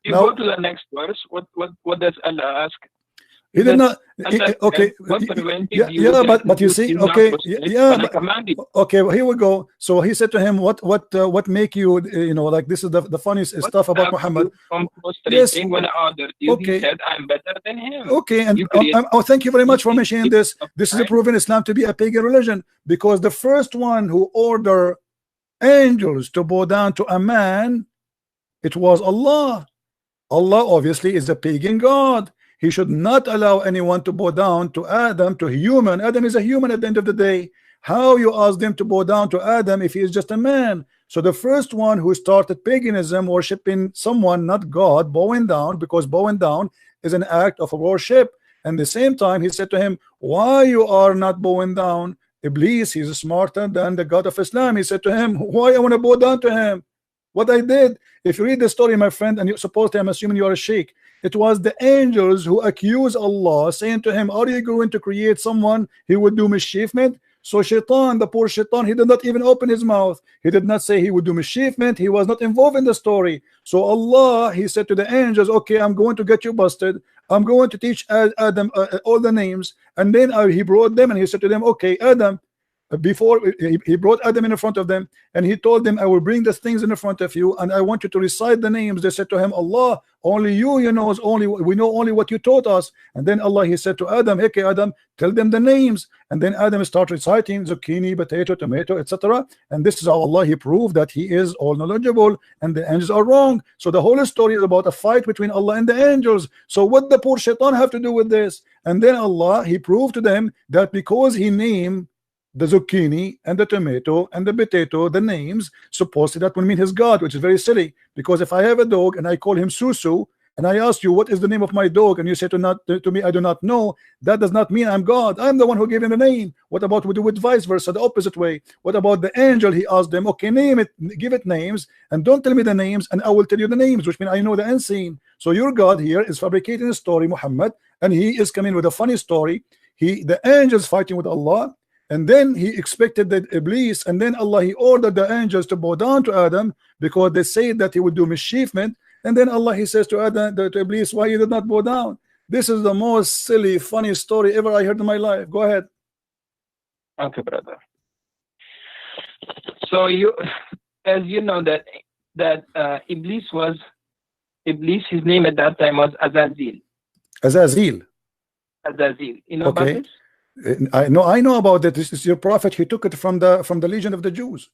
You now, go to the next verse. What does Allah ask? He did not. Okay. Yeah, but you see. Okay. Yeah. Okay. Well, here we go. So he said to him, "What make you? Like this is the funniest stuff about Muhammad." Yes. When I ordered you, okay. He said, "I'm better than him." Okay. And thank you very much for mentioning this. This is proven Islam to be a pagan religion because the first one who ordered angels to bow down to a man, it was Allah. Allah obviously is a pagan god. He should not allow anyone to bow down to Adam, to human. Adam is a human at the end of the day. How you ask them to bow down to Adam if he is just a man? So the first one who started paganism, worshiping someone, not God, bowing down, because bowing down is an act of worship. And at the same time, he said to him, why you are not bowing down? Iblis, he's smarter than the God of Islam. He said to him, why I want to bow down to him? What I did, if you read the story, my friend, and you're supposed to, I'm assuming you are a sheikh, it was the angels who accused Allah, saying to him, are you going to create someone he would do mischiefment? So Shaitan, the poor Shaitan, he did not even open his mouth. He did not say he would do mischiefment. He was not involved in the story. So Allah, he said to the angels, okay, I'm going to get you busted. I'm going to teach Adam all the names. And then he brought them and he said to them, okay, Adam, before he brought Adam in front of them and he told them, I will bring the things in front of you and I want you to recite the names. They said to him, Allah, only you knows, we know only what you taught us. And then Allah, he said to Adam, okay Adam, tell them the names. And then Adam started reciting zucchini, potato, tomato, etc. And this is how Allah, he proved that he is all knowledgeable and the angels are wrong. So the whole story is about a fight between Allah and the angels. So what the poor Shaitan have to do with this? And then Allah, he proved to them that because he named the zucchini and the tomato and the potato, the names, supposedly that would mean his God, which is very silly. Because if I have a dog and I call him Susu, and I asked you what is the name of my dog, and you say to me I do not know, that does not mean I'm God. I'm the one who gave him the name. What about with vice versa, the opposite way? What about the angel? He asked them, okay, name it, give it names, and don't tell me the names, and I will tell you the names, which means I know the unseen. So your God here is fabricating a story, Muhammad, and he is coming with a funny story. The angels fighting with Allah, and then he expected that Iblis, and then Allah, he ordered the angels to bow down to Adam because they said that he would do mischievement. And then Allah, he says to Adam, to Iblis, why you did not bow down? This is the most silly, funny story ever I heard in my life. Go ahead. Okay, brother. So as you know that Iblis, his name at that time was Azazel. Azazel. You know about this? I know about that. This is your prophet. He took it from the Legion of the Jews.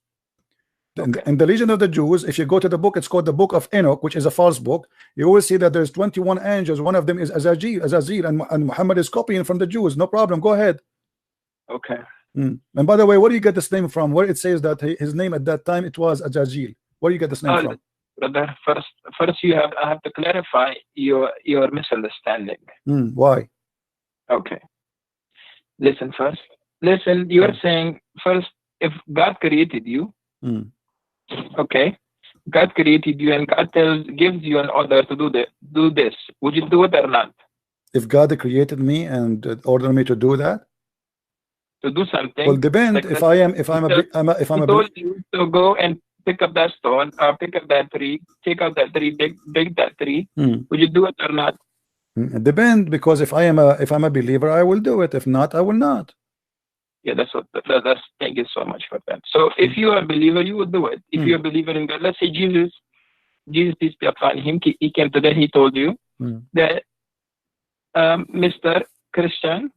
Okay. In the Legion of the Jews, if you go to the book, it's called the Book of Enoch, which is a false book. You will see that there's 21 angels. One of them is Azazel, and Muhammad is copying from the Jews. No problem. Go ahead. Okay. And by the way, where do you get this name from? Where it says that his name at that time it was Azazel. Where do you get this name from? Brother, first I have to clarify your misunderstanding. Why? Okay. Listen first. Listen, you are saying first, if God created you, okay, God created you and God gives you an order to do this. Would you do it or not? If God created me and ordered me to do that, to do something, well, depend. Like if I'm a told you to go and pick up that stone or pick up that tree, take out that tree, dig that tree, would you do it or not? It depends, because if I'm a believer, I will do it. If not, I will not. Yeah, that's thank you so much for that. So if you are a believer, you will do it. If you're a believer in God, let's say Jesus, peace be upon him, he came today, he told you that Mr. Christian,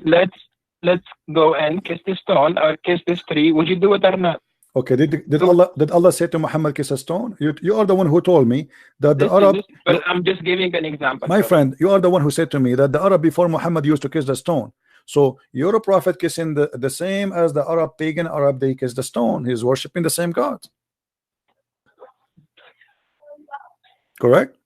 let's go and kiss this stone or kiss this tree. Would you do it or not? Okay, did Allah say to Muhammad, kiss a stone? You are the one who told me that the Arab. But I'm just giving an example. My friend, you are the one who said to me that the Arab before Muhammad used to kiss the stone. So you're a prophet kissing the same as the Arab, pagan Arab, they kiss the stone. He's worshiping the same God. Correct?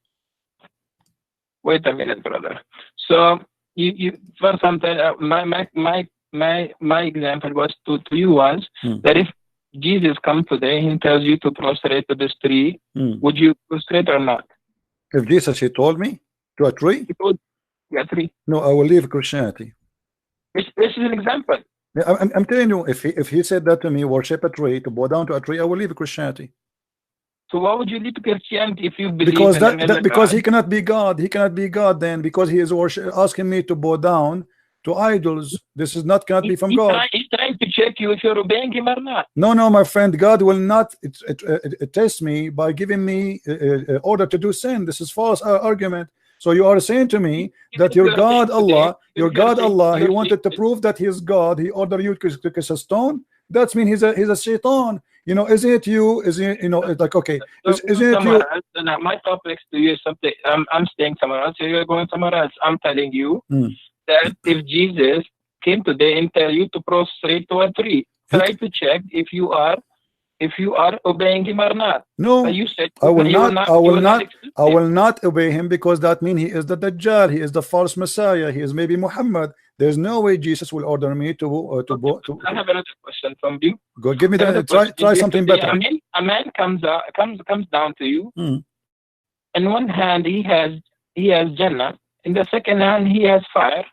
Wait a minute, brother. So you for something, my example was to you was that if Jesus comes today and tells you to prostrate to this tree, would you prostrate or not? If Jesus, he told me to a tree? He told you a tree. No, I will leave Christianity. This is an example. I'm telling you, if he said that to me, worship a tree, to bow down to a tree, I will leave Christianity. So why would you leave Christianity if you believe? Because he cannot be God. He cannot be God then, because he is asking me to bow down to idols. This is not cannot be from God. He's trying to check you if you're obeying him or not. No, my friend, God will not test me by giving me order to do sin. This is false argument. So you are saying to me that your God Allah, he wanted to prove that he is God. He ordered you to kiss a stone. That means he's a shaitan. You know, isn't it you? Is it, you know, it's like, okay, isn't it you? My topics to you is something. I'm staying somewhere else. You're going somewhere else. I'm telling you that if Jesus came today and tell you to prostrate to a tree, try to check if you are obeying him or not. No, you said I will not obey him, because that means he is the Dajjal, he is the false Messiah, he is maybe Muhammad. There's no way Jesus will order me to I have another question from you. Go, give me that. Try something better. A man comes down to you. In one hand he has Jannah, in the second hand he has fire.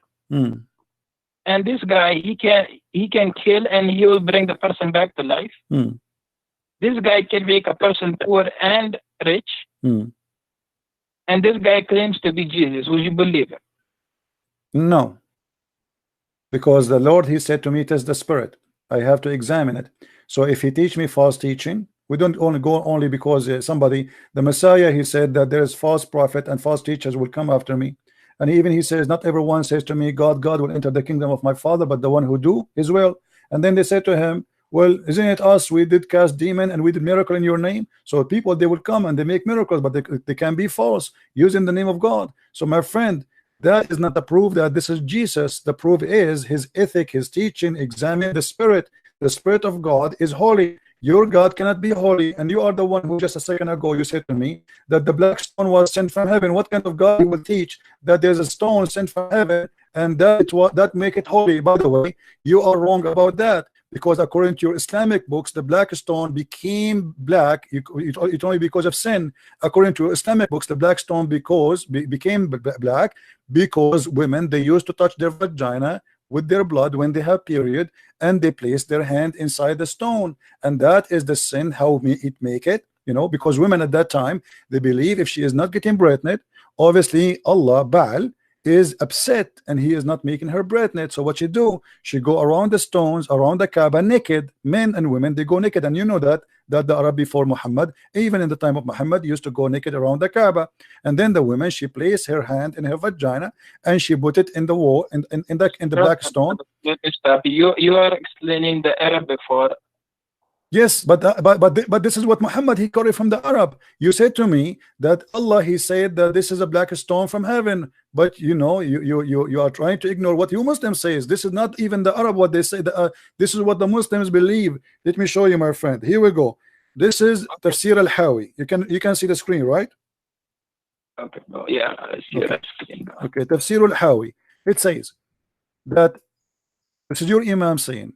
And this guy, he can kill and he will bring the person back to life. This guy can make a person poor and rich. And this guy claims to be Jesus. Would you believe it? No. Because the Lord, he said to me, it is the spirit. I have to examine it. So if he teach me false teaching, we don't only go only because the Messiah, he said that there is false prophet and false teachers will come after me. And even he says, not everyone says to me, God will enter the kingdom of my Father, but the one who do his will. And then they said to him, well, isn't it us? We did cast demon and we did miracle in your name. So people, they will come and they make miracles, but they can be false using the name of God. So my friend, that is not the proof that this is Jesus. The proof is his ethic, his teaching. Examine the spirit. The spirit of God is holy. your God cannot be holy, and you are the one who just a second ago you said to me that the black stone was sent from heaven. What kind of God he will teach that there's a stone sent from heaven and that make it holy? By the way, you are wrong about that, because according to your Islamic books, the black stone became black it only because of sin. According to Islamic books, the black stone became black because women, they used to touch their vagina with their blood when they have period, and they place their hand inside the stone, and that is the sin. How it make it, you know, because women at that time, they believe if she is not getting pregnant, obviously Allah Baal is upset and he is not making her pregnant. So what she do, she go around the stones around the Kaaba naked. Men and women, they go naked, and you know that the Arab before Muhammad, even in the time of Muhammad, used to go naked around the Kaaba. And then the woman, she placed her hand in her vagina and she put it in the wall in the black stone. You are explaining the Arab before. Yes, but this is what Muhammad, he got it from the Arab. You said to me that Allah, he said that this is a black stone from heaven, but you know, you are trying to ignore what you Muslims says. This is not even the Arab what they say. This is what the Muslims believe. Let me show you, my friend. Here we go. This is Tafsir al-Hawi. You can see the screen, right? Okay. Oh, yeah, I see that screen. Okay, Tafsir al-Hawi. It says that this is your Imam saying,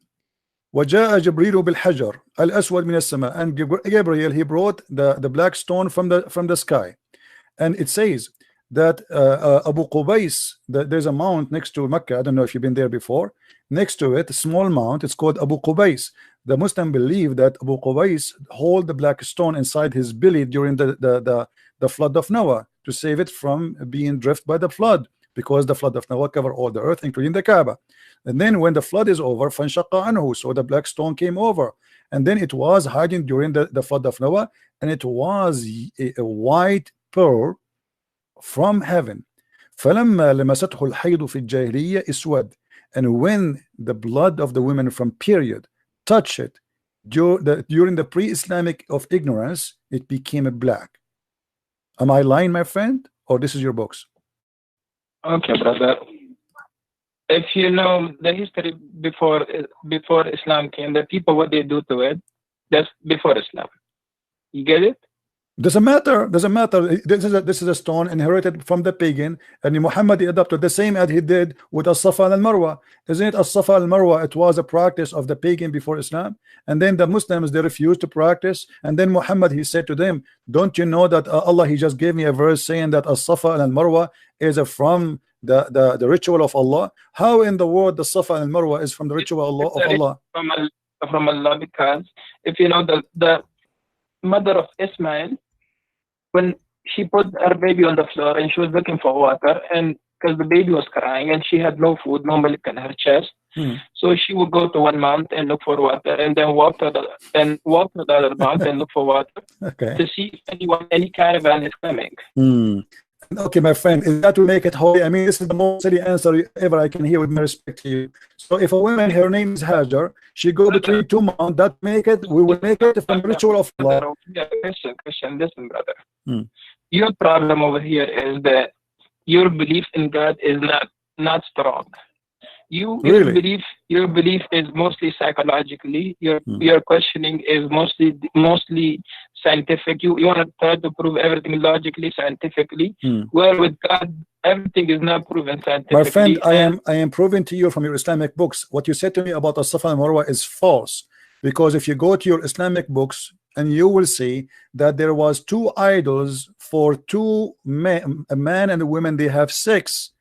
وجاء جبريل بالحجر الأسود من السماء, and Gabriel, he brought the black stone from the sky. And it says that Abu Qubais, there's a mount next to Mecca. I don't know if you've been there before. Next to it, a small mount, it's called Abu Qubais. The Muslim believe that Abu Qubais hold the black stone inside his belly during the flood of Noah, to save it from being drifted by the flood, because the flood of Noah covered all the earth, including the Kaaba. And then when the flood is over, فَانْشَقَّ عَنْهُ, so the black stone came over, and then it was hiding during the flood of Noah, and it was a white pearl from heaven. فَلَمَّا لَمَسَتْهُ الْحَيْضُ فِي الْجَاهِلِيَّةِ اسْوَدَ, and when the blood of the women from period touched it during the pre-Islamic of ignorance, it became a black. Am I lying, my friend, or this is your books? Okay, brother. If you know the history before Islam came, the people, what they do to it, that's before Islam. You get it? Doesn't matter. This is a stone inherited from the pagan, and Muhammad adopted the same as he did with As-Safa and Al-Marwa. Isn't it? As-Safa and Al-Marwa, it was a practice of the pagan before Islam, and then the Muslims, they refused to practice, and then Muhammad, he said to them, don't you know that Allah, he just gave me a verse saying that As-Safa and Al-Marwa is from the ritual of Allah? How in the world the Safa and Marwa is from the ritual of Allah? From Allah, because if you know the mother of Ismail, when she put her baby on the floor and she was looking for water, and because the baby was crying and she had no food, no milk in her chest, so she would go to one mount and look for water, and then walk to the other mount and look for water, to see if any caravan is coming. Okay, my friend, is that to make it holy? I mean, this is the most silly answer ever I can hear, with my respect to you. So if a woman, her name is Hajar, she go between two mountains, that make it, we will make it from the ritual of Allah. Christian, listen, brother. Your problem over here is that your belief in God is not strong. Your belief is mostly psychologically. Your questioning is mostly scientific. You want to try to prove everything logically, scientifically. Where with God, everything is not proven scientifically. My friend, I am proving to you from your Islamic books, what you said to me about As-Safa and Marwa is false. Because if you go to your Islamic books, and you will see that there was two idols for two men, a man and a woman, they have sex.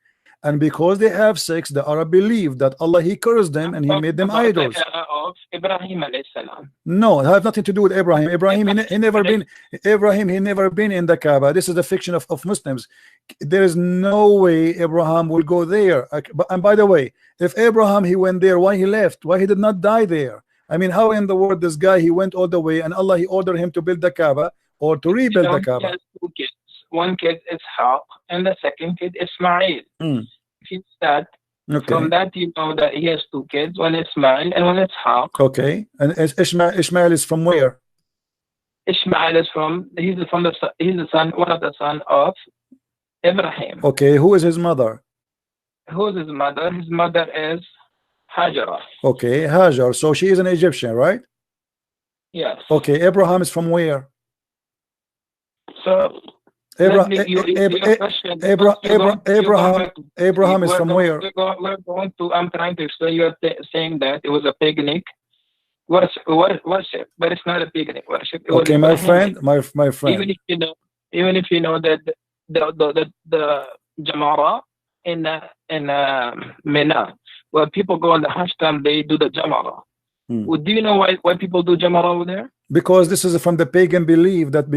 And because they have sex, the Arab believe that Allah, he cursed them and he made them idols. Of Ibrahim alayhi salam. No, it has nothing to do with Ibrahim. He never been in the Kaaba. This is a fiction of Muslims. There is no way Abraham will go there. And by the way, if Abraham, he went there, why he left? Why he did not die there? I mean, how in the world this guy, he went all the way and Allah, he ordered him to build the Kaaba or to rebuild the Kaaba? He has two kids. One kid is Sheikh and the second kid is Ismail. From that you know that he has two kids, one is Ismail and one is Sheikh. Okay, and Ismail is from where? Ismail is he's the son, one of the son of Ibrahim. Okay, who is his mother? Who is his mother? His mother is Hajar. Okay, Hajar. So she is an Egyptian, right? Yes. Okay, Abraham is from where? So Abraham is from where? We're going to. I'm trying to explain. You're saying that it was a paganic worship, but it's not a paganic worship. It okay, my friend, my friend. Even if you know that the Jamara in Mina, where people go on the Hajj time, they do the Jamara. Do you know why people do Jamara over there? Because this is from the pagan belief that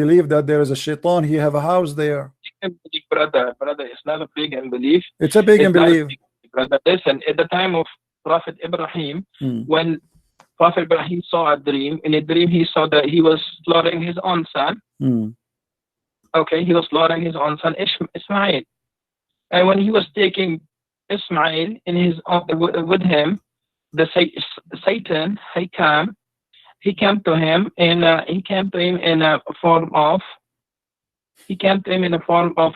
there is a shaitan. He have a house there. Brother, it's not a pagan belief. It's a pagan belief. Brother, listen. At the time of Prophet Ibrahim, when Prophet Ibrahim saw a dream, in a dream he saw that he was slaughtering his own son. Okay, he was slaughtering his own son Ismail, and when he was taking Ismail in his with him, the Satan he came to him in a form of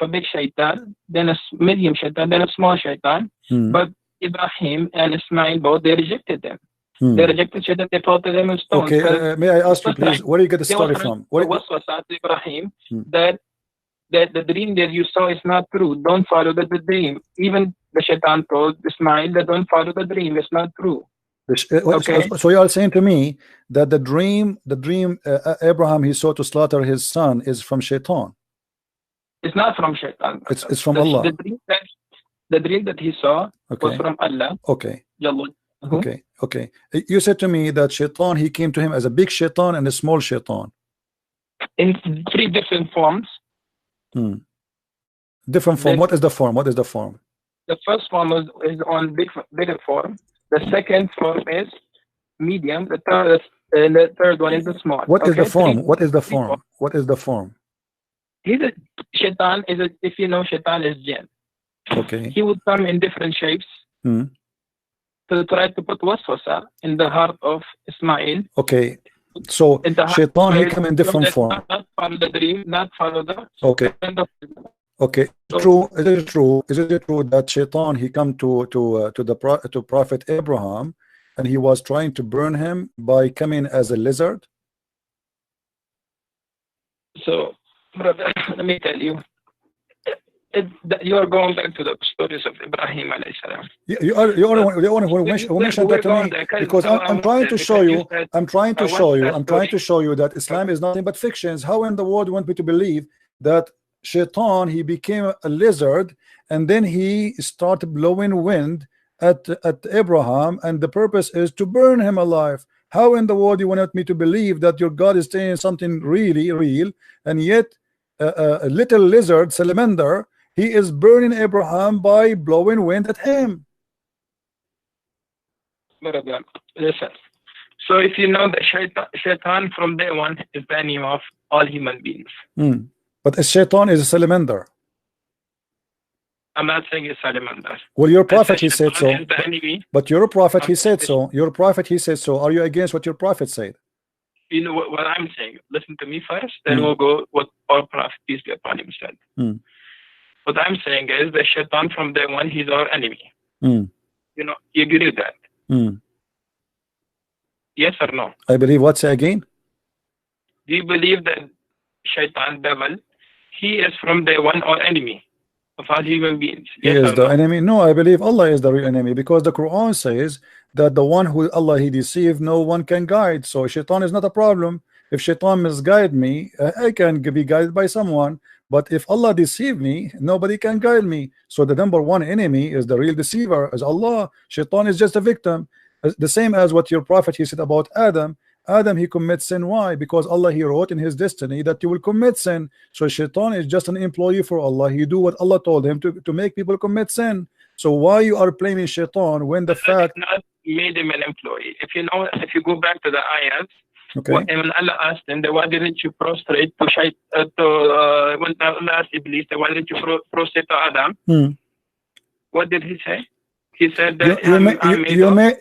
a big shaitan, then a medium shaitan, then a small shaitan. But Ibrahim and Ismail both, they rejected them. They rejected shaitan. They thought them in stones. Okay, may I ask you please, where do you get the story from? Ibrahim that the dream that you saw is not true. Don't follow the dream. Even the shaitan told Ismail that don't follow the dream. It's not true. Okay. So you are saying to me that the dream Abraham he saw to slaughter his son is from shaitan? It's not from shaitan. It's from Allah. The dream that he saw was from Allah. Okay. Okay. You said to me that shaitan, he came to him as a big shaitan and a small shaitan. In 3 different forms. Different form. What is the form? What is the form? The first form is on bigger form. The second form is medium. The third one is the small. What is the form? What is the form? What is the form? Shaitan if you know, shaitan is jinn. Okay. He would come in different shapes to try to put waswasa in the heart of Ismail. Okay. So shaitan he come in different form. Not follow the dream, not follow the. Okay. Okay. True. Is it true? Is it true that shaitan he come to Prophet Abraham and he was trying to burn him by coming as a lizard? So, brother, let me tell you, you are going back to the stories of Ibrahim alayhi salam. You are the one who mentioned that to me, because I'm trying to show you. I'm trying to show you that Islam is nothing but fictions. How in the world you want me to believe that shaitan he became a lizard and then he started blowing wind at Abraham, and the purpose is to burn him alive? How in the world you want me to believe that your God is saying something really real, and yet a little lizard salamander he is burning Abraham by blowing wind at him? Listen. So if you know that shaitan from day one is the enemy of all human beings. But a shaitan is a salamander. I'm not saying it's salamander. Well, your prophet he said so. But your prophet he said so. Your prophet he said so. Are you against what your prophet said? You know what I'm saying. Listen to me first, then we'll go what our prophet peace be upon him said. What I'm saying is the shaitan from day one he's our enemy. You know, you agree with that? Yes or no? I believe what? Say again. Do you believe that shaitan devil he is from day one our enemy of all human beings? Yes, he is the enemy. No, I believe Allah is the real enemy, because the Quran says that the one who Allah he deceived, no one can guide. So shaitan is not a problem. If shaitan misguide me, I can be guided by someone. But if Allah deceive me, nobody can guide me. So the number one enemy is the real deceiver, is Allah. Shaitan is just a victim. The same as what your prophet he said about Adam. Adam he commits sin. Why? Because Allah he wrote in his destiny that you will commit sin. So shaitan is just an employee for Allah. He do what Allah told him to make people commit sin. So why you are blaming shaitan when the fact not made him an employee? If you know, if you go back to the ayat, when Allah asked him, why didn't you prostrate to when Allah asked Iblis, why didn't you prostrate to Adam? What did he say? He said that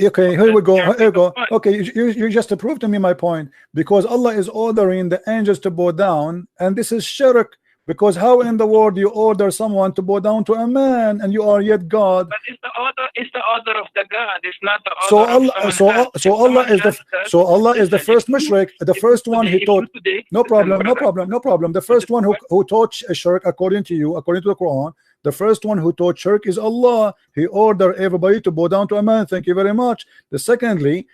okay, here we go. Here we go. Okay, you just proved to me my point, because Allah is ordering the angels to bow down, and this is shirk. Because how in the world you order someone to bow down to a man and you are yet God? But it's the order of the God. It's not the order So of Allah, Allah is the first mushrik, the first one he taught. No problem. The first one who taught shirk, according to you, according to the Quran, the first one who taught shirk is Allah. He ordered everybody to bow down to a man. Thank you very much. Secondly,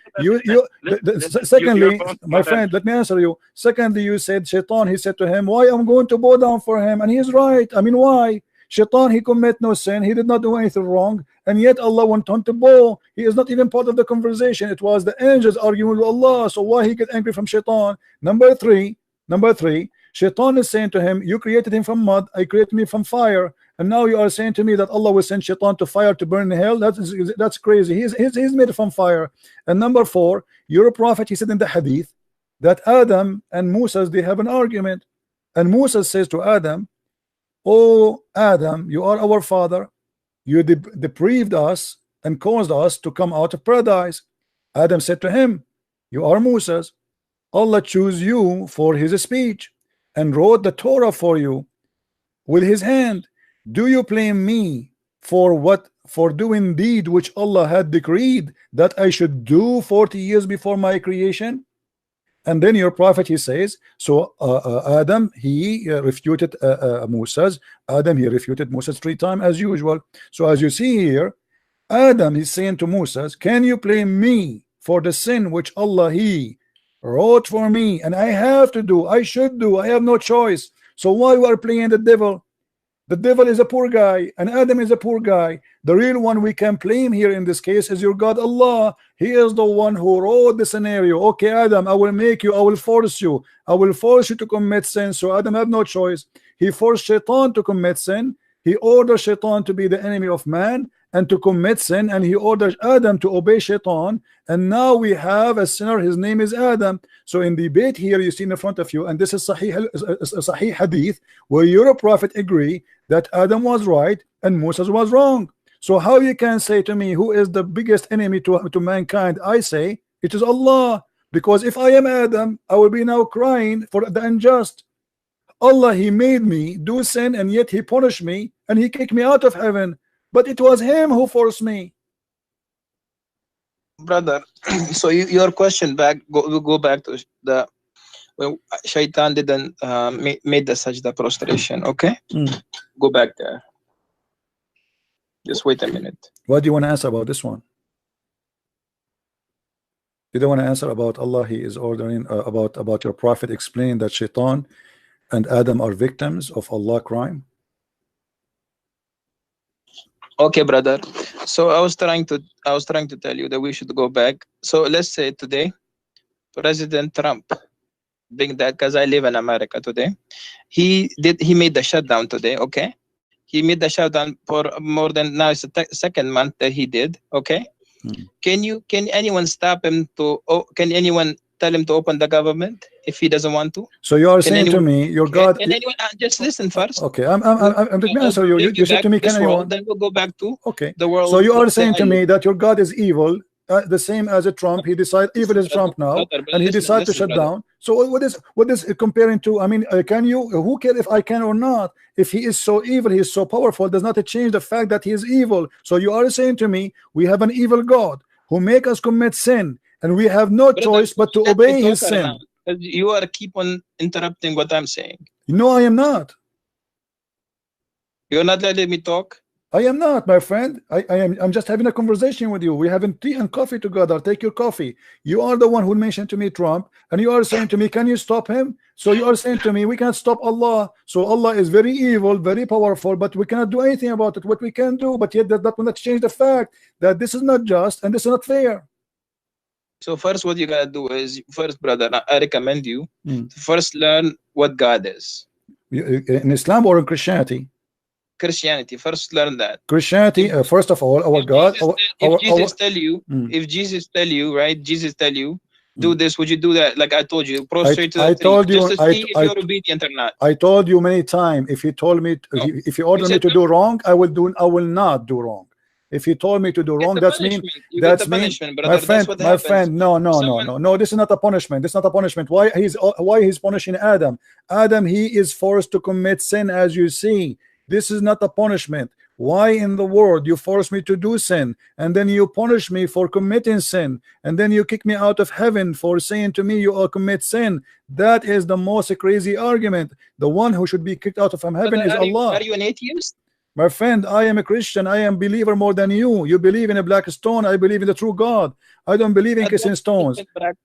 my friend, let me answer you. Secondly, you said Shaitan, he said to him, why I'm going to bow down for him? And he's right. I mean, why? Shaitan, he commit no sin, he did not do anything wrong, and yet Allah went on to bow. He is not even part of the conversation. It was the angels arguing with Allah. So why he get angry from Shaitan? Number three, Shaitan is saying to him, you created him from mud, I created me from fire, and now you are saying to me that Allah will send Shaitan to fire to burn in hell. That's crazy. He's made from fire. And number four, your prophet, he said in the hadith that Adam and Moses, they have an argument, and Moses says to Adam, oh Adam, you are our father, you deprived us and caused us to come out of paradise. Adam said to him, you are Moses, Allah chose you for his speech and wrote the Torah for you with his hand. Do you blame me for doing deed which Allah had decreed that I should do 40 years before my creation? And then your prophet, he says, so Adam, he refuted Moses. Adam, he refuted Moses 3 times as usual. So as you see here, Adam is saying to Moses, can you blame me for the sin which Allah he wrote for me and I have to do, I should do, I have no choice? So why you are playing the devil? The devil is a poor guy and Adam is a poor guy. The real one we can blame here in this case is your God Allah. He is the one who wrote the scenario. Okay, Adam, I will make you, I will force you to commit sin. So Adam had no choice. He forced Shaitan to commit sin. He ordered Shaitan to be the enemy of man and to commit sin, and he ordered Adam to obey Shaitan, and now we have a sinner, his name is Adam. So in the debate here you see in front of you, and this is Sahih hadith where your prophet agree that Adam was right and Moses was wrong. So how you can say to me who is the biggest enemy to mankind? I say it is Allah, because if I am Adam, I will be now crying for the unjust. Allah, he made me do sin and yet he punished me and he kicked me out of heaven, but it was him who forced me. Brother, so your question go back to the when Shaitan didn't made the sajda prostration. Okay, go back there. Just wait a minute. What do you want to answer about this one? You don't want to answer about Allah, he is ordering about your prophet explaining that Shaitan and Adam are victims of Allah crime? Okay, brother. So I was trying to tell you that we should go back. So let's say today, President Trump, being that, because I live in America today, he made the shutdown today. Okay, he made the shutdown for more than, now it's the second month that he did. Okay, can anyone stop him to? Can anyone tell him to open the government if he doesn't want to? So you are saying to me, your God. Can anyone just listen first? Okay, I'm let me answer you. You said to me, can anyone? Then we'll go back to the world. So you are saying to me that your God is evil, the same as a Trump. He decided evil is Trump now, and he decided to shut down. So what is it comparing to? I mean, can you? Who cares if I can or not? If he is so evil, he is so powerful, does not change the fact that he is evil. So you are saying to me, we have an evil God who make us commit sin, and we have no choice but to obey his sin. You are keep on interrupting what I'm saying. No, I am not. You're not letting me talk. I am not, my friend. I'm just having a conversation with you. We're having tea and coffee together. Take your coffee. You are the one who mentioned to me Trump, and you are saying to me, can you stop him? So you are saying to me, we can't stop Allah. So Allah is very evil, very powerful, but we cannot do anything about it. What we can do, but yet that will not change the fact that this is not just and this is not fair. So first, what you gotta do is, first, brother, I recommend you to first learn what God is. In Islam or in Christianity? Christianity. First, learn that. Christianity. First of all, our God. If Jesus tell you, right? Jesus tell you, do this. Would you do that? Like I told you, prostrate to the I told you. Just to see if you're obedient or not. I told you many times. If you told me, if you order me to do wrong, I will not do wrong. If he told me to do wrong, that's mean. You That's get the mean, punishment, brother. my friend. No. This is not a punishment. This is not a punishment. Why he's punishing Adam? Adam, he is forced to commit sin, as you see. This is not a punishment. Why in the world you force me to do sin, and then you punish me for committing sin, and then you kick me out of heaven for saying to me you all commit sin? That is the most crazy argument. The one who should be kicked out of heaven is Allah. Are you an atheist? My friend, I am a Christian. I am a believer more than you. You believe in a black stone. I believe in the true God. I don't believe in kissing stones.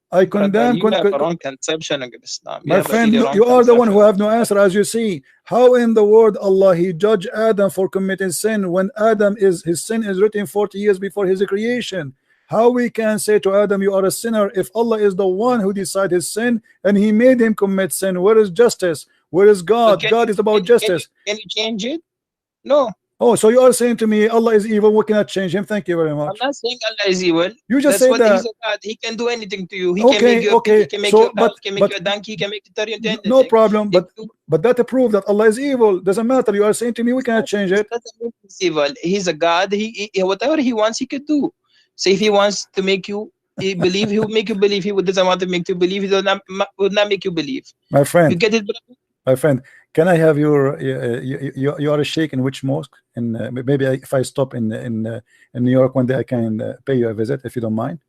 I condemn. You have a wrong conception of Islam. My friend, you are the one who have no answer, as you see. How in the world Allah he judged Adam for committing sin when Adam his sin is written 40 years before his creation? How we can say to Adam you are a sinner if Allah is the one who decided his sin and he made him commit sin? Where is justice? Where is God? God is about justice. Can you change it? No. Oh, so you are saying to me Allah is evil, we cannot change him? Thank you very much. I'm not saying Allah is evil. You just say that. He's a God. He can do anything to you. He can make you he can make you a donkey, he can make you turn into anything. No problem, but that proves that Allah is evil. Doesn't matter. You are saying to me we cannot change it. Doesn't mean he's evil. He's a God. He whatever he wants he could do. So if he wants to make you believe, he will make you believe. He doesn't want to make you believe, he would not make you believe. My friend. You get it, brother? My friend, can I have your you are a sheikh in which mosque? And maybe if I stop in New York one day, I can pay you a visit if you don't mind.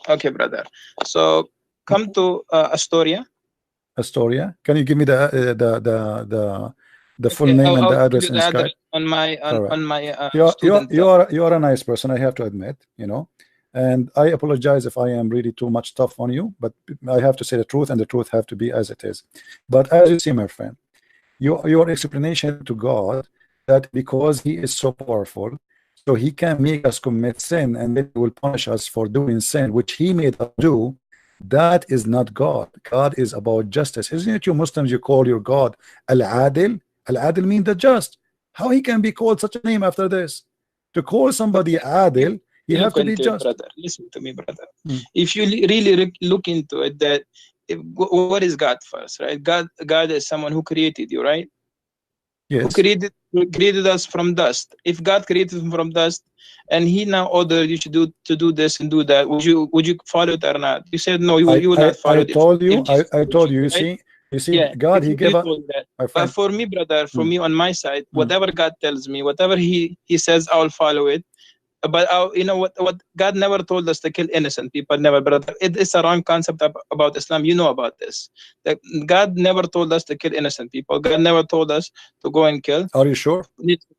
Okay, brother. So come to Astoria. Astoria. Can you give me the full name and the address in Skype? On my you are a nice person, I have to admit, you know. And I apologize if I am really too much tough on you, but I have to say the truth, and the truth have to be as it is. But as you see, my friend, your explanation to God that because he is so powerful, so he can make us commit sin and then he will punish us for doing sin, which he made us do, that is not God. God is about justice. Isn't it you Muslims, you call your God Al-Adil? Al-Adil means the just. How he can be called such a name after this? To call somebody Adil, you have to be just. Brother, listen to me, brother. If you really look into it, that what is God first, right? God is someone who created you, right? Yes. Who created us from dust. If God created us from dust, and He now ordered you to do this and do that, would you follow it or not? You said no. You would not follow it. I told you. You see, yeah, God, He gave us. But for me, brother, for me on my side, whatever God tells me, whatever He says, I will follow it. But you know what God never told us to kill innocent people, never, brother. It is a wrong concept about Islam. You know about this. That God never told us to kill innocent people. God never told us to go and kill. Are you sure?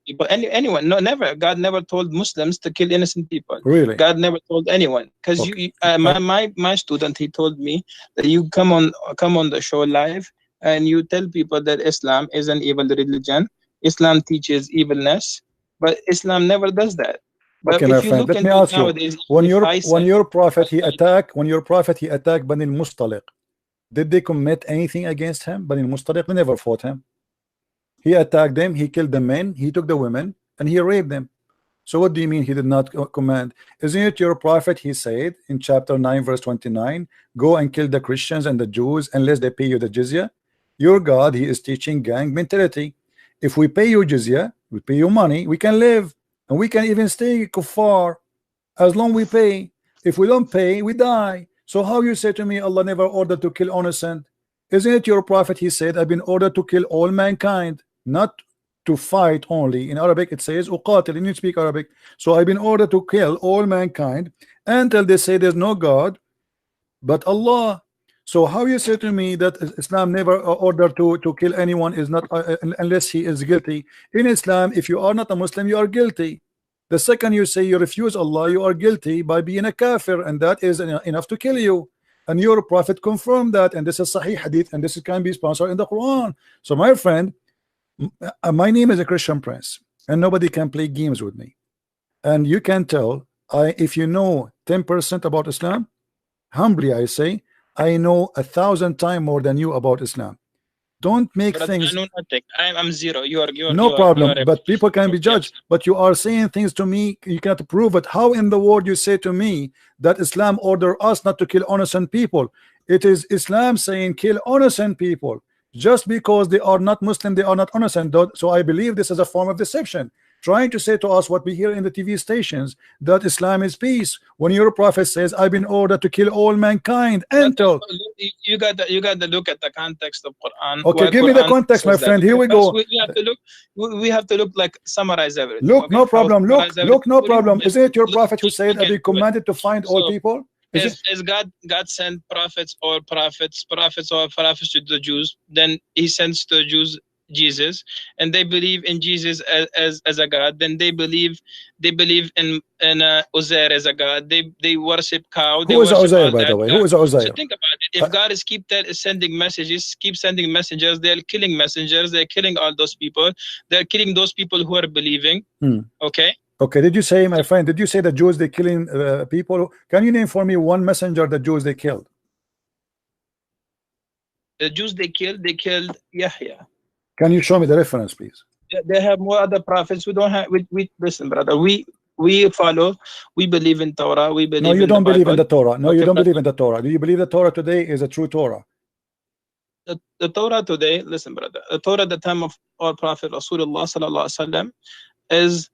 People, anyone? No, never. God never told Muslims to kill innocent people. Really? God never told anyone. Because my student, he told me that you come on the show live and you tell people that Islam is an evil religion. Islam teaches evilness, but Islam never does that. But okay, my friend, let me ask you. When your prophet he attacked Bani al-Mustaliq, did they commit anything against him? Bani al-Mustaliq, they never fought him. He attacked them, he killed the men, he took the women, and he raped them. So what do you mean he did not command? Isn't it your prophet, he said in chapter 9 verse 29, go and kill the Christians and the Jews unless they pay you the jizya? Your God, he is teaching gang mentality. If we pay you jizya, we pay you money, we can live. And we can even stay kuffar as long we pay. If we don't pay, we die. So how you say to me Allah never ordered to kill innocent? Isn't it your prophet, he said, I've been ordered to kill all mankind, not to fight only. In Arabic it says uqatil, and you speak Arabic. So I've been ordered to kill all mankind until they say there's no God but Allah. So how you say to me that Islam never ordered to kill anyone is not unless he is guilty? In Islam, if you are not a Muslim, you are guilty. The second you say you refuse Allah, you are guilty by being a kafir, and that is enough to kill you. And your prophet confirmed that, and this is Sahih Hadith, and this can be sponsored in the Quran. So my friend, my name is a Christian Prince, and nobody can play games with me. And you can tell if you know 10% about Islam, humbly I say, I know 1,000 times more than you about Islam. Don't make things. I know nothing. I'm zero. You are. No problem. But people can be judged. But you are saying things to me. You cannot prove it. How in the world you say to me that Islam order us not to kill innocent people? It is Islam saying kill innocent people. Just because they are not Muslim, they are not innocent. So I believe this is a form of deception. trying to say to us what we hear in the TV stations, that Islam is peace, when your prophet says, I've been ordered to kill all mankind. Until you got to look at the context of Quran. Okay, give me the context, my friend. Here we go. We have to look like summarize everything. Look, okay? no problem. Look, no problem. Isn't it your prophet who said, I've been commanded to find all people? Is God sent prophets or prophets to the Jews? Then he sends to the Jews Jesus, and they believe in Jesus as a God. Then they believe in Uzair as a God. They worship cow. Who is Uzair, by the way? Who is Uzair? So think about it. If God is sending messages, keep sending messengers, they're killing messengers. They're killing all those people. They're killing those people who are believing. Okay. Okay, did you say, my friend, did you say the Jews, they killing people? Can you name for me one messenger the Jews they killed? The Jews they killed Yahya. Can you show me the reference, please? They have more other prophets. We don't have, we listen, brother, we follow, we believe in Torah, we believe in the Bible. No, you don't believe in the Torah. No, you don't believe in the Torah. Do you believe the Torah today is a true Torah? The Torah today, listen, brother, the Torah at the time of our prophet Rasulullah sallallahu alaihi wasallam is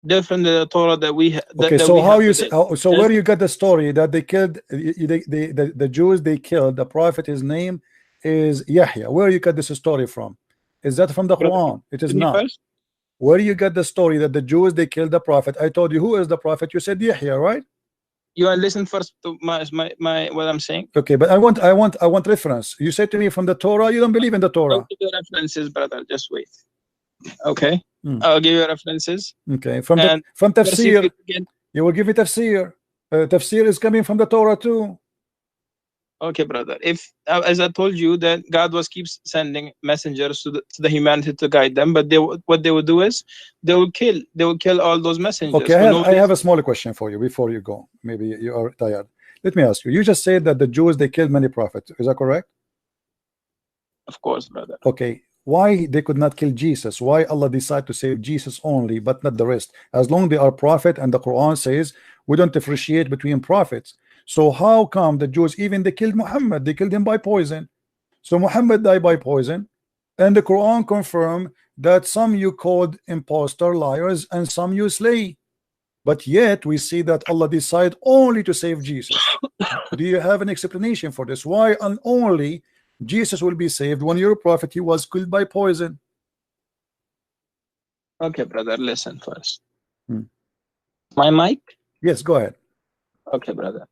different than the Torah that we have. Okay, so how you say, so where you got the story that they killed the Jews they killed the prophet, his name is Yahya? Where you got this story from? Is that from the Quran? It is not. Where you get the story that the Jews they killed the prophet? I told you who is the prophet. You said Yahya, right? You are listening first to my what I'm saying. Okay, but I want reference. You said to me from the Torah. You don't believe in the Torah. I'll give you references, brother. Just wait. Okay, I'll give you references. Okay, from tafsir. You will give me tafsir. Tafsir is coming from the Torah too. Okay, brother. If as I told you that God keeps sending messengers to the humanity to guide them, but what they will do is they will kill all those messengers. Okay, I have a small question for you before you go. Maybe you are tired. Let me ask you. You just said that the Jews they killed many prophets. Is that correct? Of course, brother. Okay. Why they could not kill Jesus? Why Allah decided to save Jesus only but not the rest? As long they are prophet, and the Quran says we don't differentiate between prophets. So how come the Jews, even they killed Muhammad, they killed him by poison? So Muhammad died by poison, and the Quran confirmed that some you called impostor, liars, and some you slay. But yet we see that Allah decided only to save Jesus. Do you have an explanation for this? Why only Jesus will be saved when your prophet he was killed by poison? Okay, brother, listen first. My mic? Yes, go ahead. Okay, brother.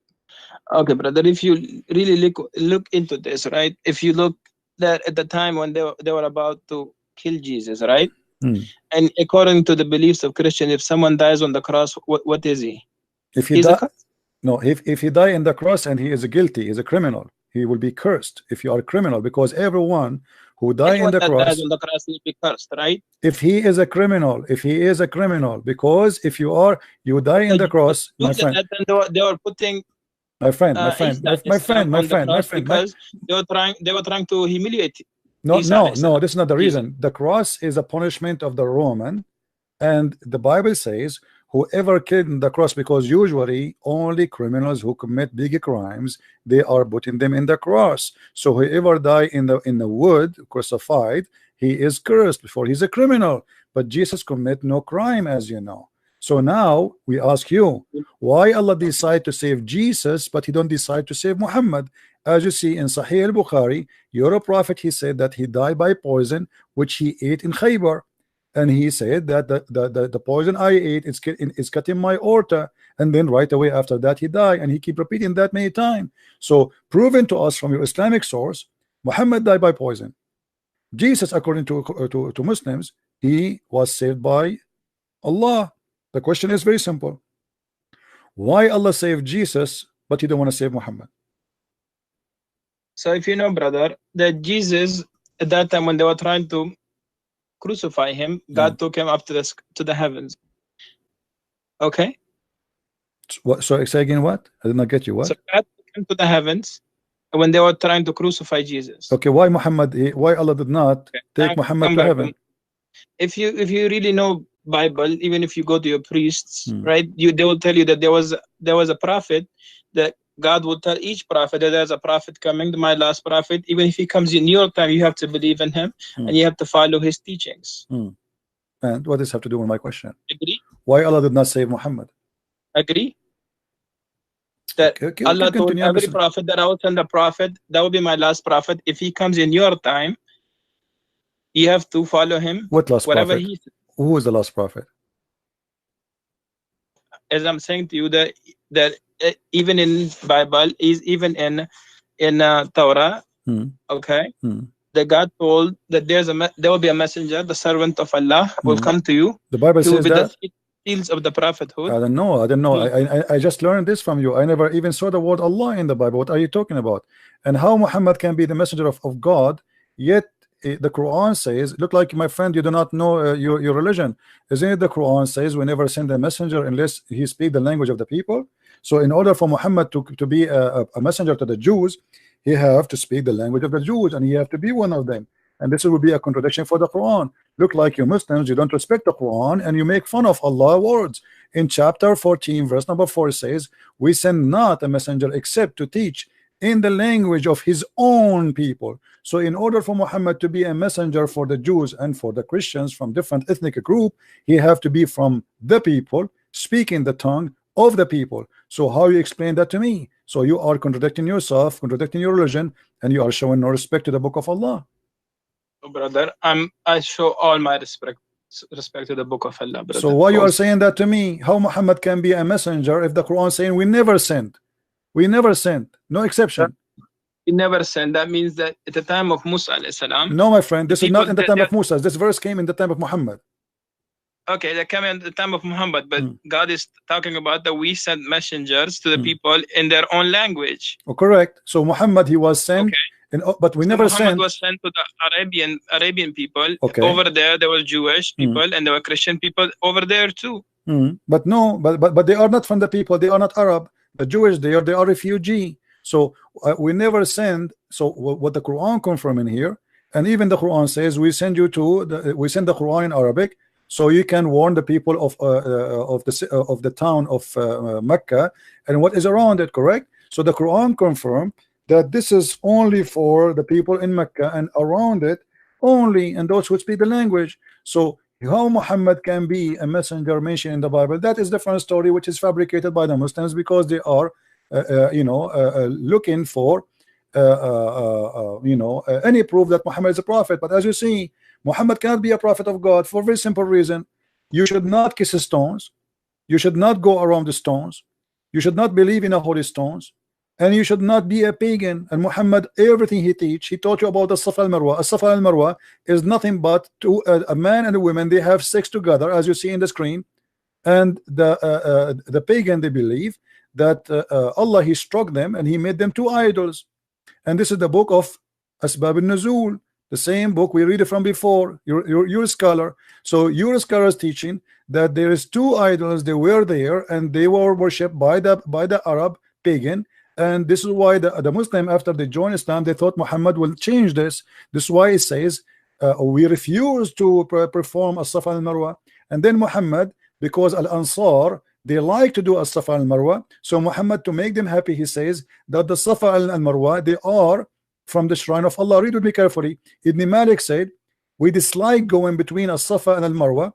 Okay, brother, if you really look into this, right? If you look that at the time when they were about to kill Jesus, right? And according to the beliefs of Christian, if someone dies on the cross, what is he? If he if he die in the cross and he is guilty, is a criminal, he will be cursed. If you are a criminal, because everyone who die in the cross will be cursed, right? If he is a criminal, because if you die in the cross, my friend. They were putting. My friend, because they were trying to humiliate. No, this is not the reason. The cross is a punishment of the Roman, and the Bible says whoever killed in the cross, because usually only criminals who commit big crimes, they are putting them in the cross. So whoever die in the wood crucified, he is cursed before he's a criminal. But Jesus commit no crime, as you know. So now we ask you, why Allah decide to save Jesus, but he don't decide to save Muhammad? As you see in Sahih al-Bukhari, your prophet, he said that he died by poison, which he ate in Khaybar. And he said that the poison I ate is cutting my aorta. And then right away after that, he died. And he keep repeating that many times. So proven to us from your Islamic source, Muhammad died by poison. Jesus, according to Muslims, he was saved by Allah. The question is very simple. Why Allah saved Jesus, but he don't want to save Muhammad? So if you know, brother, that Jesus, at that time when they were trying to crucify him, God took him up to the heavens. Okay? What? So say again what? I did not get you. What? So God took him to the heavens when they were trying to crucify Jesus. Okay, why Allah did not take Muhammad to heaven? If you really know Bible, even if you go to your priests, right, they will tell you that there was a prophet that God will tell each prophet that there's a prophet coming, my last prophet. Even if he comes in your time, you have to believe in him and you have to follow his teachings. And what does this have to do with my question? Agree. Why Allah did not save Muhammad? Agree. That okay, Allah told continue, every prophet that I will send a prophet, that will be my last prophet. If he comes in your time, you have to follow him. What last whatever prophet? Who is the last prophet? As I'm saying to you, that even in Bible, is even in Torah, okay, that God told that there will be a messenger, the servant of Allah will come to you. The Bible says that. The seals of the prophethood. I don't know. I just learned this from you. I never even saw the word Allah in the Bible. What are you talking about? And how Muhammad can be the messenger of God, yet the Quran says, look, like my friend, you do not know your religion. Isn't it the Quran says we never send a messenger unless he speak the language of the people? So in order for Muhammad to be a messenger to the Jews, he have to speak the language of the Jews, and he have to be one of them. And this will be a contradiction for the Quran. Look, like you Muslims, you don't respect the Quran and you make fun of Allah's words. In chapter 14 verse number 4 says, we send not a messenger except to teach in the language of his own people. So in order for Muhammad to be a messenger for the Jews and for the Christians from different ethnic group, he have to be from the people, speaking the tongue of the people. So how you explain that to me? So you are contradicting yourself, contradicting your religion, and you are showing no respect to the book of Allah. Brother, I show all my respect to the book of Allah, brother. So why you are saying that to me? How Muhammad can be a messenger if the Quran is saying we never sent? We never sent, no exception. We never sent. That means that at the time of Musa alayhi salam. No, my friend, this is not in the time of Musa. This verse came in the time of Muhammad. Okay, that came in the time of Muhammad, but God is talking about that we sent messengers to the people in their own language. Oh, correct. So Muhammad, he was sent. Okay. But we never Muhammad sent. was sent to the Arabian people. Okay. Over there were Jewish people and there were Christian people over there too. But no, but they are not from the people. They are not Arab. The Jewish they are refugee. So we never send. So what the Quran confirming here, and even the Quran says we send you to we send the Quran in Arabic, so you can warn the people of the town of Mecca and what is around it. Correct. So the Quran confirmed that this is only for the people in Mecca and around it only, and those who speak the language. So how Muhammad can be a messenger mentioned in the Bible, that is different story, which is fabricated by the Muslims because they are looking for any proof that Muhammad is a prophet. But as you see, Muhammad cannot be a prophet of God for a very simple reason. You should not kiss stones, you should not go around the stones, you should not believe in the holy stones, and you should not be a pagan. And Muhammad, everything he taught you about the Safa and Marwa. Safa and Marwa is nothing but a man and a woman, they have sex together, as you see in the screen. And the pagan, they believe that Allah, he struck them and he made them two idols. And this is the book of Asbab al-Nuzul, the same book we read it from before. You're a scholar, so your scholar is teaching that there is two idols, they were there and they were worshipped by the Arab pagan. And this is why the Muslim, after they joined Islam, they thought Muhammad will change this. This is why it says we refuse to perform as-Safa and Marwa. And then Muhammad, because Al-Ansar, they like to do as-Safa and Marwa, so Muhammad, to make them happy, he says that the Safa and Marwa, they are from the shrine of Allah. Read with me carefully. Ibn Malik said, we dislike going between as-Safa and Al-Marwa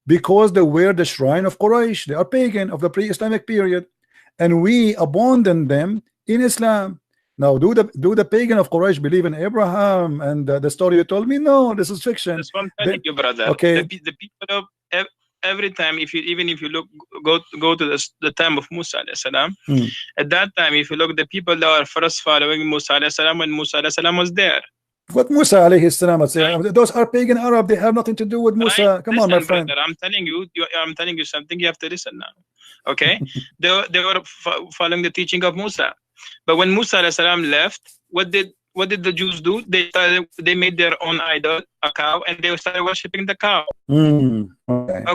because they were the shrine of Quraysh. They are pagan of the pre-Islamic period, and we abandon them in Islam. Now, do the pagan of Quraysh believe in Abraham and the story you told me? No, this is fiction. That's what I'm telling you, brother. Okay. The people of every time, if you look, go to the time of Musa alayhi salam. At that time, if you look, the people that are first following Musa alayhi salam when Musa alayhi salam was there. What Musa alayhi salam? Those are pagan Arab. They have nothing to do with Musa. Right. Come on, my friend. Brother, I'm telling you something. You have to listen now. Okay. they were following the teaching of Musa, but when Musa alayhi salam left, what did the Jews do? They made their own idol, a cow, and they started worshiping the cow.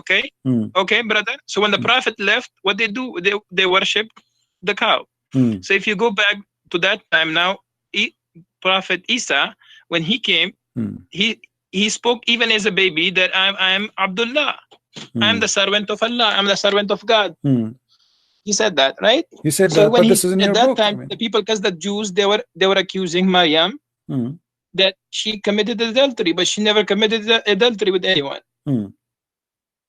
Okay. Okay, brother. So when the prophet left, what they do? They worship the cow. So if you go back to that time now, Prophet Isa, when he came, he spoke even as a baby that I'm Abdullah. I'm the servant of Allah. I'm the servant of God. He said that, right? He said so that, but this is in your book. At that time, the people, because the Jews, they were accusing Maryam that she committed adultery, but she never committed adultery with anyone.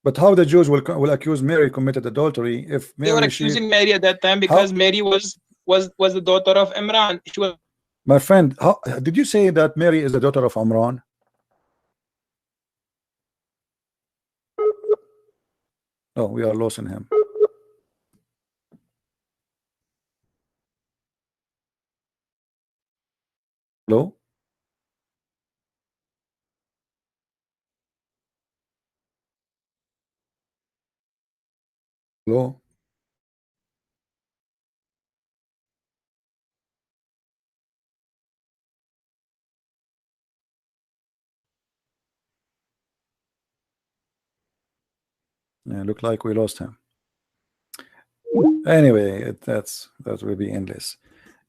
But how the Jews will accuse Mary committed adultery if Mary, they were accusing Mary at that time because Mary was the daughter of Imran. She was. My friend, how did you say that Mary is the daughter of Imran? Oh, we are losing him. Hello? Hello? Yeah, look like we lost him. Anyway, that will be endless.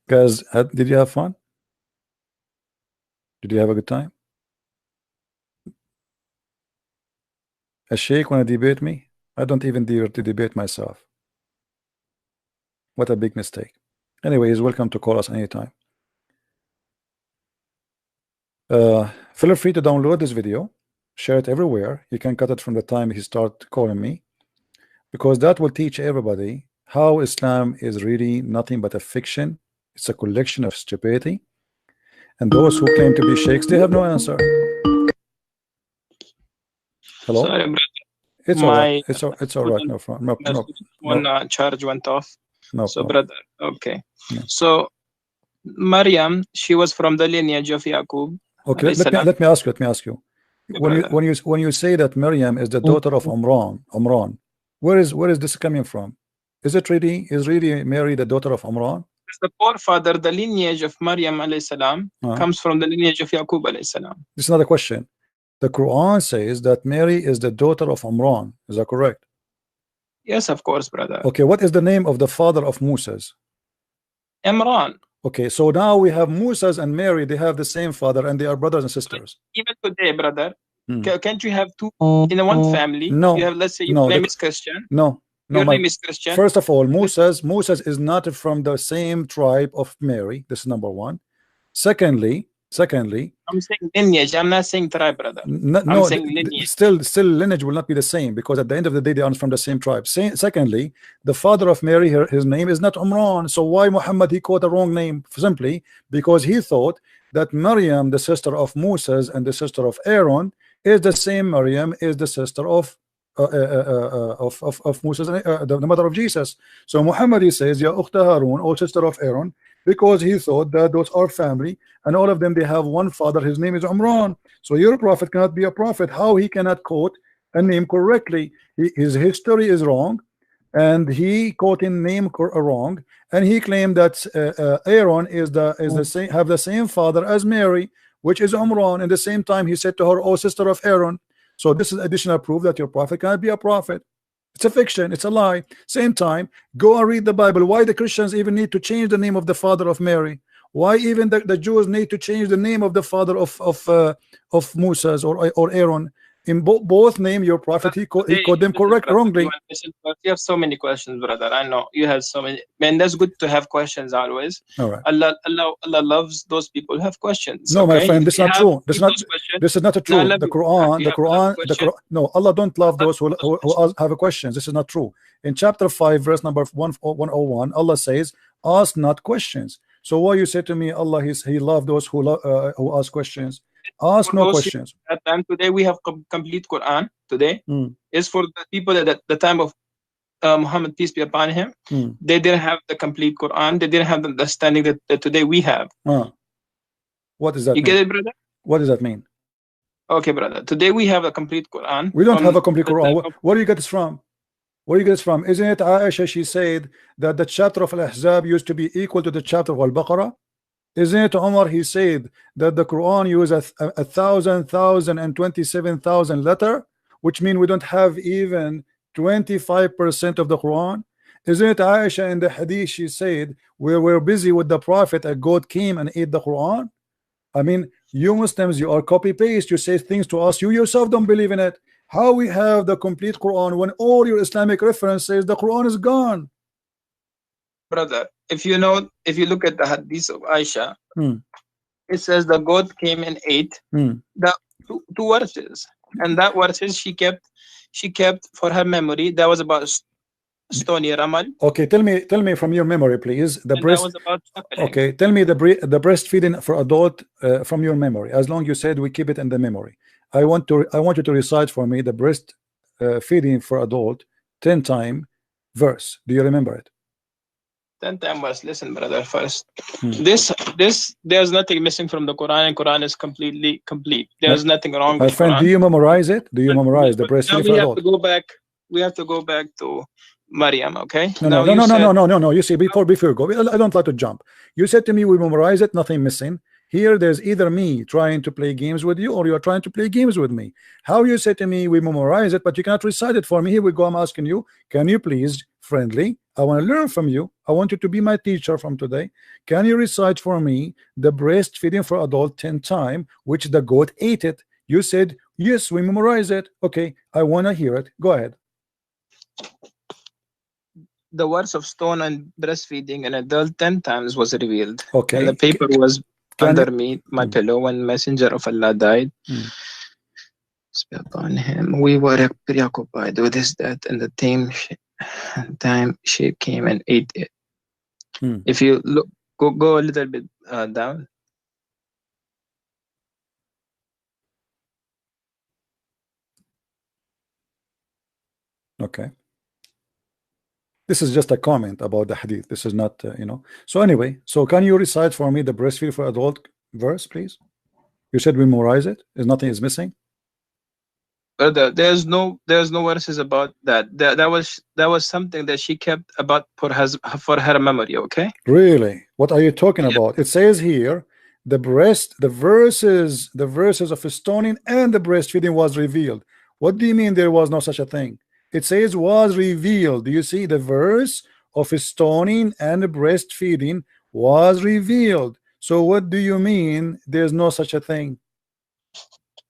Guys, did you have fun? Did you have a good time? A Sheikh want to debate me? I don't even dare to debate myself. What a big mistake. Anyway, he's welcome to call us anytime. Feel free to download this video, share it everywhere. You can cut it from the time he start calling me, because that will teach everybody how Islam is really nothing but a fiction. It's a collection of stupidity, and those who claim to be sheikhs, they have no answer. Hello? Sorry, brother. It's all right. It's all right. No problem. No. Charge went off. No so problem. Brother, okay. No. So Maryam, she was from the lineage of Yaqub. Okay, let me ask you. When you say that Maryam is the daughter of Imran, where is this coming from? Is really Mary the daughter of Imran? The forefather, the lineage of Maryam alayhi salam comes from the lineage of Yaqub alayhi salam. This is not a question. The Quran says that Mary is the daughter of Imran. Is that correct? Yes, of course, brother. Okay, what is the name of the father of Moses? Imran. Okay, so now we have Moses and Mary. They have the same father, and they are brothers and sisters. Even today, brother, can't you have two in one family? No. You have, let's say, your name is Christian. No. Your name is Christian. First of all, Moses is not from the same tribe of Mary. This is number one. Secondly, I'm saying lineage. I'm not saying tribe, brother. No, saying lineage. Still lineage will not be the same, because at the end of the day they are from the same tribe. Secondly, the father of Mary, his name is not Umran. So why Muhammad he called the wrong name? Simply because he thought that Maryam, the sister of Moses and the sister of Aaron, is the same Maryam is the sister of Moses, the mother of Jesus. So Muhammad he says, Ya Ukhta Harun, or sister of Aaron, because he thought that those are family, and all of them they have one father. His name is Umran. So your prophet cannot be a prophet. How he cannot quote a name correctly? His history is wrong, and he quoted name wrong, and he claimed that Aaron is the same, have the same father as Mary, which is Umran. And the same time he said to her, "Oh, sister of Aaron." So this is additional proof that your prophet cannot be a prophet. It's a fiction. It's a lie. Same time, go and read the Bible. Why the Christians even need to change the name of the father of Mary? Why even the Jews need to change the name of the father of Moses or Aaron? In both name, your prophet he called them wrongly. You have so many questions, brother. I know you have so many. Man, that's good to have questions always. All right. Allah loves those people who have questions. No, my friend, this is not true. This is not true. The Quran, no, Allah don't love those who have questions. This is not true. In chapter 5, verse number 101, Allah says, "Ask not questions." So why you say to me, Allah he loved those who ask questions? Ask no questions. At time today we have complete Quran. Today is for the people at the time of Muhammad, peace be upon him. They didn't have the complete Quran. They didn't have the understanding that today we have. What does that mean? You get it, brother? What does that mean? Okay, brother. Today we have a complete Quran. We don't have a complete Quran. Where do you get this from? Where do you get this from? Isn't it Aisha? She said that the chapter of Al-Ahzab used to be equal to the chapter of Al-Baqarah. Isn't it Umar? He said that the Quran uses 1,027,000 letter, which means we don't have even 25% of the Quran. Isn't it Aisha in the hadith? She said we were busy with the Prophet and God came and ate the Quran. I mean, you Muslims, you are copy paste. You say things to us, you yourself don't believe in it. How we have the complete Quran when all your Islamic references the Quran is gone? Brother, if you look at the hadith of Aisha, it says the goat came and ate the two verses, and that verses she kept for her memory. That was about stony ramal. Okay, tell me from your memory, please. The breast. That was about suckling. Okay, tell me the breastfeeding for adult from your memory. As long you said we keep it in the memory. I want you to recite for me the breast feeding for adult 10 time verse. Do you remember it? 10 time verse. Listen, brother. First, this there's nothing missing from the Quran, and Quran is completely complete. There's nothing wrong. My with friend, Quran. Do you memorize it? Do you memorize the breastfeeding for adult? We have to go back to Maryam, okay? No. You see, before you go, I don't like to jump. You said to me we memorize it, nothing missing. Here, there's either me trying to play games with you, or you are trying to play games with me. How you say to me we memorize it, but you cannot recite it for me? Here we go. I'm asking you, can you please, friendly? I want to learn from you. I want you to be my teacher from today. Can you recite for me the breastfeeding for adult 10 time, which the goat ate it? You said yes, we memorize it. Okay, I want to hear it. Go ahead. The words of stone and breastfeeding an adult 10 times was revealed. Okay. And the paper was under me, my pillow, when Messenger of Allah died. Upon him, we were preoccupied with his death, and the time Sheikh came and ate it. If you look, go a little bit down. Okay. This is just a comment about the hadith. This is not, So anyway, so can you recite for me the breastfeed for adult verse, please? You said we memorize it. Nothing is missing. Brother, there's no verses about that. That was something that she kept about for her memory. Okay. Really? What are you talking about? It says here, the verses of stoning and the breastfeeding was revealed. What do you mean there was no such a thing? It says was revealed. Do you see the verse of stoning and breastfeeding was revealed? So what do you mean there's no such a thing?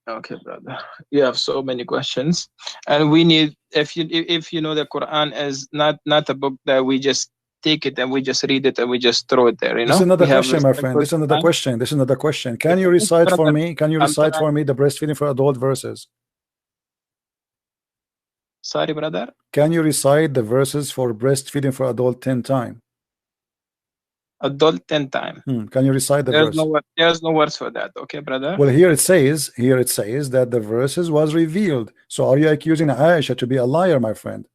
Okay, brother, you have so many questions, and we need, if you know, the Quran is not a book that we just take it and we just read it and we just throw it there. This is another question, my friend. This is another question. Can you recite for me? Can you recite for me the breastfeeding for adult verses? Sorry, brother. Can you recite the verses for breastfeeding for adult 10 time? Adult 10 time. Can you recite the verse? There's no words for that. Okay, brother. Well, here it says that the verses was revealed. So are you accusing Aisha to be a liar, my friend?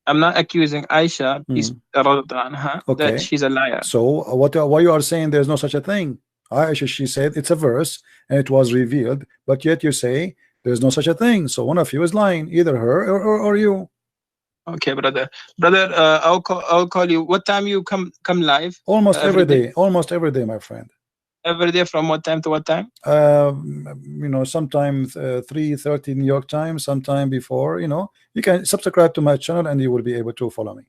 I'm not accusing Aisha that she's a liar. So why you are saying there's no such a thing? Aisha, she said it's a verse and it was revealed, but yet you say there's no such a thing. So one of you is lying, either her or you. Okay, brother. I'll call you. What time you come live? Almost every day. Almost every day, my friend. Every day from what time to what time? Sometimes 3:30 New York time, sometime before. You can subscribe to my channel and you will be able to follow me.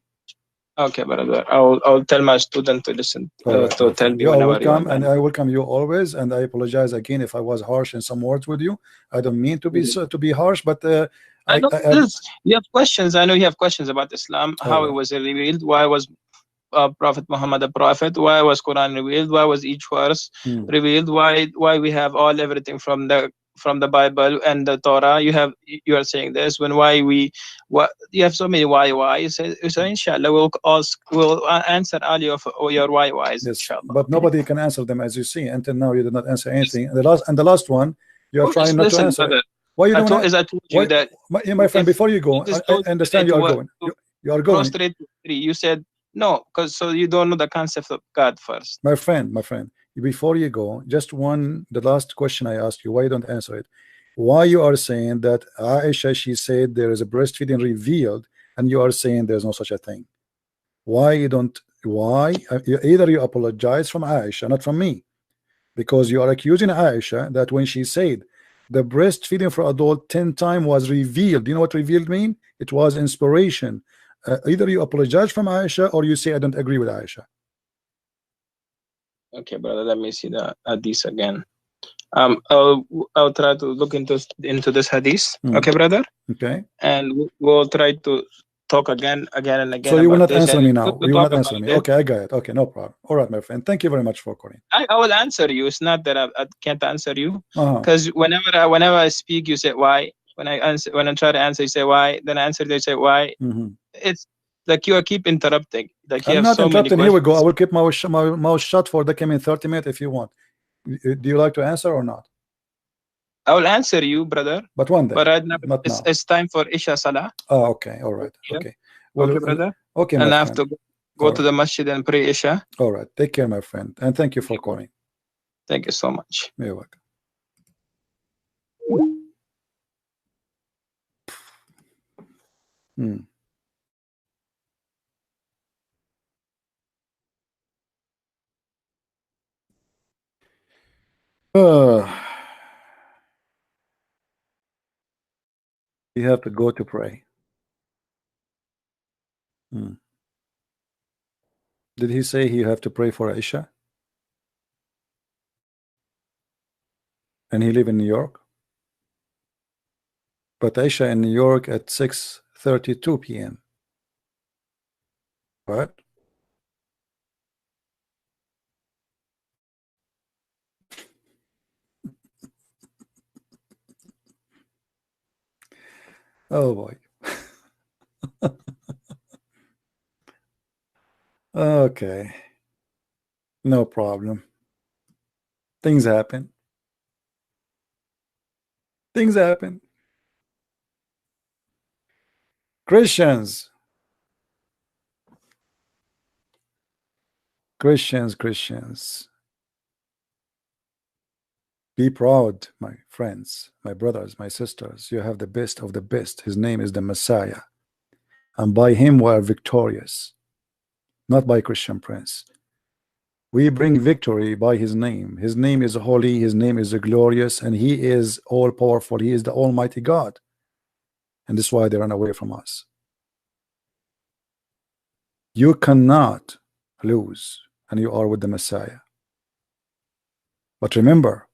Okay, brother. I'll tell my student to listen to tell me. You are welcome, and I welcome you always. And I apologize again if I was harsh in some words with you. I don't mean to be harsh, but you have questions. I know you have questions about Islam, how it was revealed, why was Prophet Muhammad a prophet, why was Quran revealed, why was each verse revealed, why we have everything from the Bible and the Torah. You are saying this when you have so many why. So inshallah we'll answer all your whys. Inshallah. But nobody can answer them, as you see. Until now you did not answer anything. The last one you are trying not to answer. Why you don't? I told you that, my friend. Before you go, I understand you are going. You are going. Straight to 3. You said no, because so you don't know the concept of God first. My friend. Before you go, the last question I asked you, why you don't answer it? Why you are saying that Aisha, she said there is a breastfeeding revealed, and you are saying there's no such a thing? Why you don't? Why either you apologize from Aisha, not from me, because you are accusing Aisha that when she said the breastfeeding for adult 10 time was revealed. Do you know what revealed mean? It was inspiration. Either you apologize from Aisha or you say I don't agree with Aisha. Okay, brother. Let me see the hadith again. I'll try to look into this hadith. Okay, brother. Okay. And we'll try to talk again and again. So you will about not this, answer and me it's now. good to You will talk not answer about me. it. Okay, I got it. Okay, no problem. All right, my friend. Thank you very much for calling. I will answer you. It's not that I can't answer you, because whenever I speak, you say why. When I try to answer, you say why. Then I answer, they say why. It's like you keep interrupting. Like you I'm have not so many interrupting. Here we go. I questions. will keep my mouth shut for the coming 30 minutes if you want. Do you like to answer or not? I will answer you, brother. But one day. But right now, not now. it's time for Isha Salah. Oh, okay. All right. Yeah. Okay. Well, okay, brother. Okay, and my I have friend. to go to the masjid and pray Isha. All right. Take care, my friend. And thank you for calling. Thank you so much. You're welcome. You have to go to pray. Did he say you have to pray for Isha? And he live in New York? But Isha in New York at 6:32 p.m. Right? Oh boy. Okay. No problem. Things happen. Things happen. Christians. Be proud, my friends, my brothers, my sisters. You have the best of the best. His name is the Messiah. And by him we are victorious. Not by Christian Prince. We bring victory by his name. His name is holy, his name is glorious, and he is all powerful. He is the Almighty God. And this is why they run away from us. You cannot lose, and you are with the Messiah. But remember,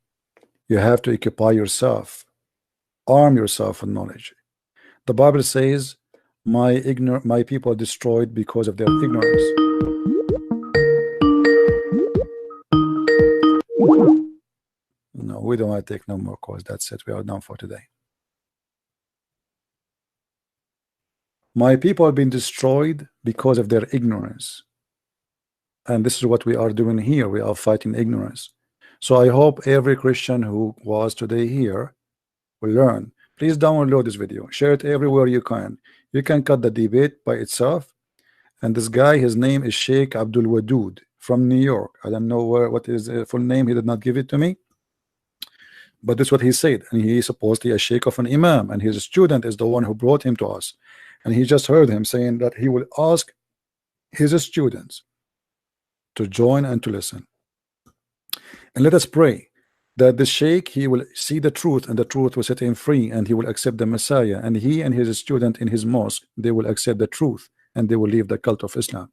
you have to occupy yourself, arm yourself with knowledge. The Bible says, my people are destroyed because of their ignorance. No, we don't want to take no more calls. That's it. We are done for today. My people have been destroyed because of their ignorance. And this is what we are doing here. We are fighting ignorance. So I hope every Christian who was today here will learn. Please download this video. Share it everywhere you can. You can cut the debate by itself. And this guy, his name is Sheikh Abdul Wadood from New York. I don't know what is his full name. He did not give it to me. But that's what he said. And he is supposedly a sheikh of an imam. And his student is the one who brought him to us. And he just heard him saying that he will ask his students to join and to listen. And let us pray that the sheikh, he will see the truth, and the truth will set him free, and he will accept the Messiah. And he and his student in his mosque, they will accept the truth, and they will leave the cult of Islam.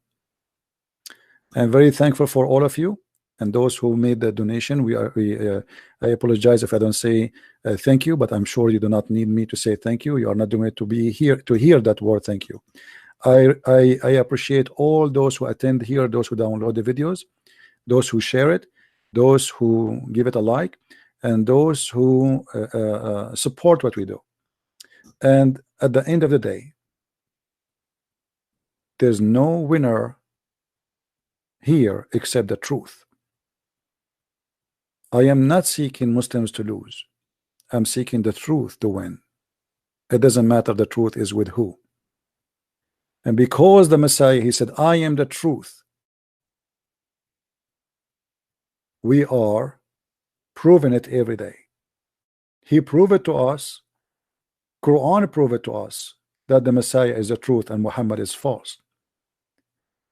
I'm very thankful for all of you and those who made the donation. I apologize if I don't say thank you, but I'm sure you do not need me to say thank you. You are not doing it to be here to hear that word thank you. I appreciate all those who attend here, those who download the videos, those who share it, those who give it a like, and those who support what we do. And at the end of the day, there's no winner here except the truth. I am not seeking Muslims to lose. I'm seeking the truth to win. It doesn't matter the truth is with who. And because the Messiah, he said, I am the truth, we are proving it every day. He proved it to us. Quran proved it to us that the Messiah is the truth and Muhammad is false.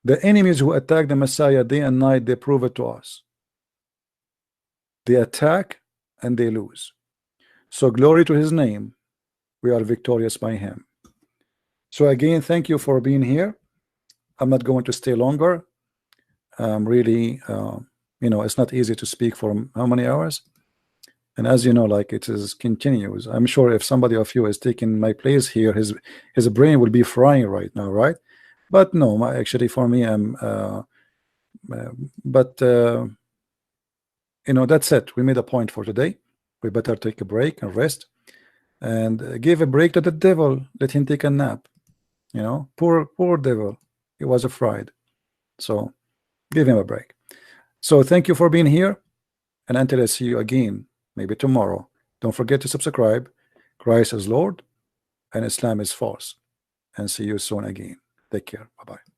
The enemies who attack the Messiah day and night, they prove it to us. They attack and they lose. So glory to his name. We are victorious by him. So again, thank you for being here. I'm not going to stay longer. Really, you know, it's not easy to speak for how many hours? And as you know, like it is continuous. I'm sure if somebody of you is taking my place here, his brain will be frying right now, right? But no, actually for me, I'm but you know, that's it. We made a point for today. We better take a break and rest, and give a break to the devil. Let him take a nap. You know, poor devil. He was afraid. So give him a break. So thank you for being here, and until I see you again, maybe tomorrow, don't forget to subscribe. Christ is Lord and Islam is false. And see you soon again. Take care. Bye-bye.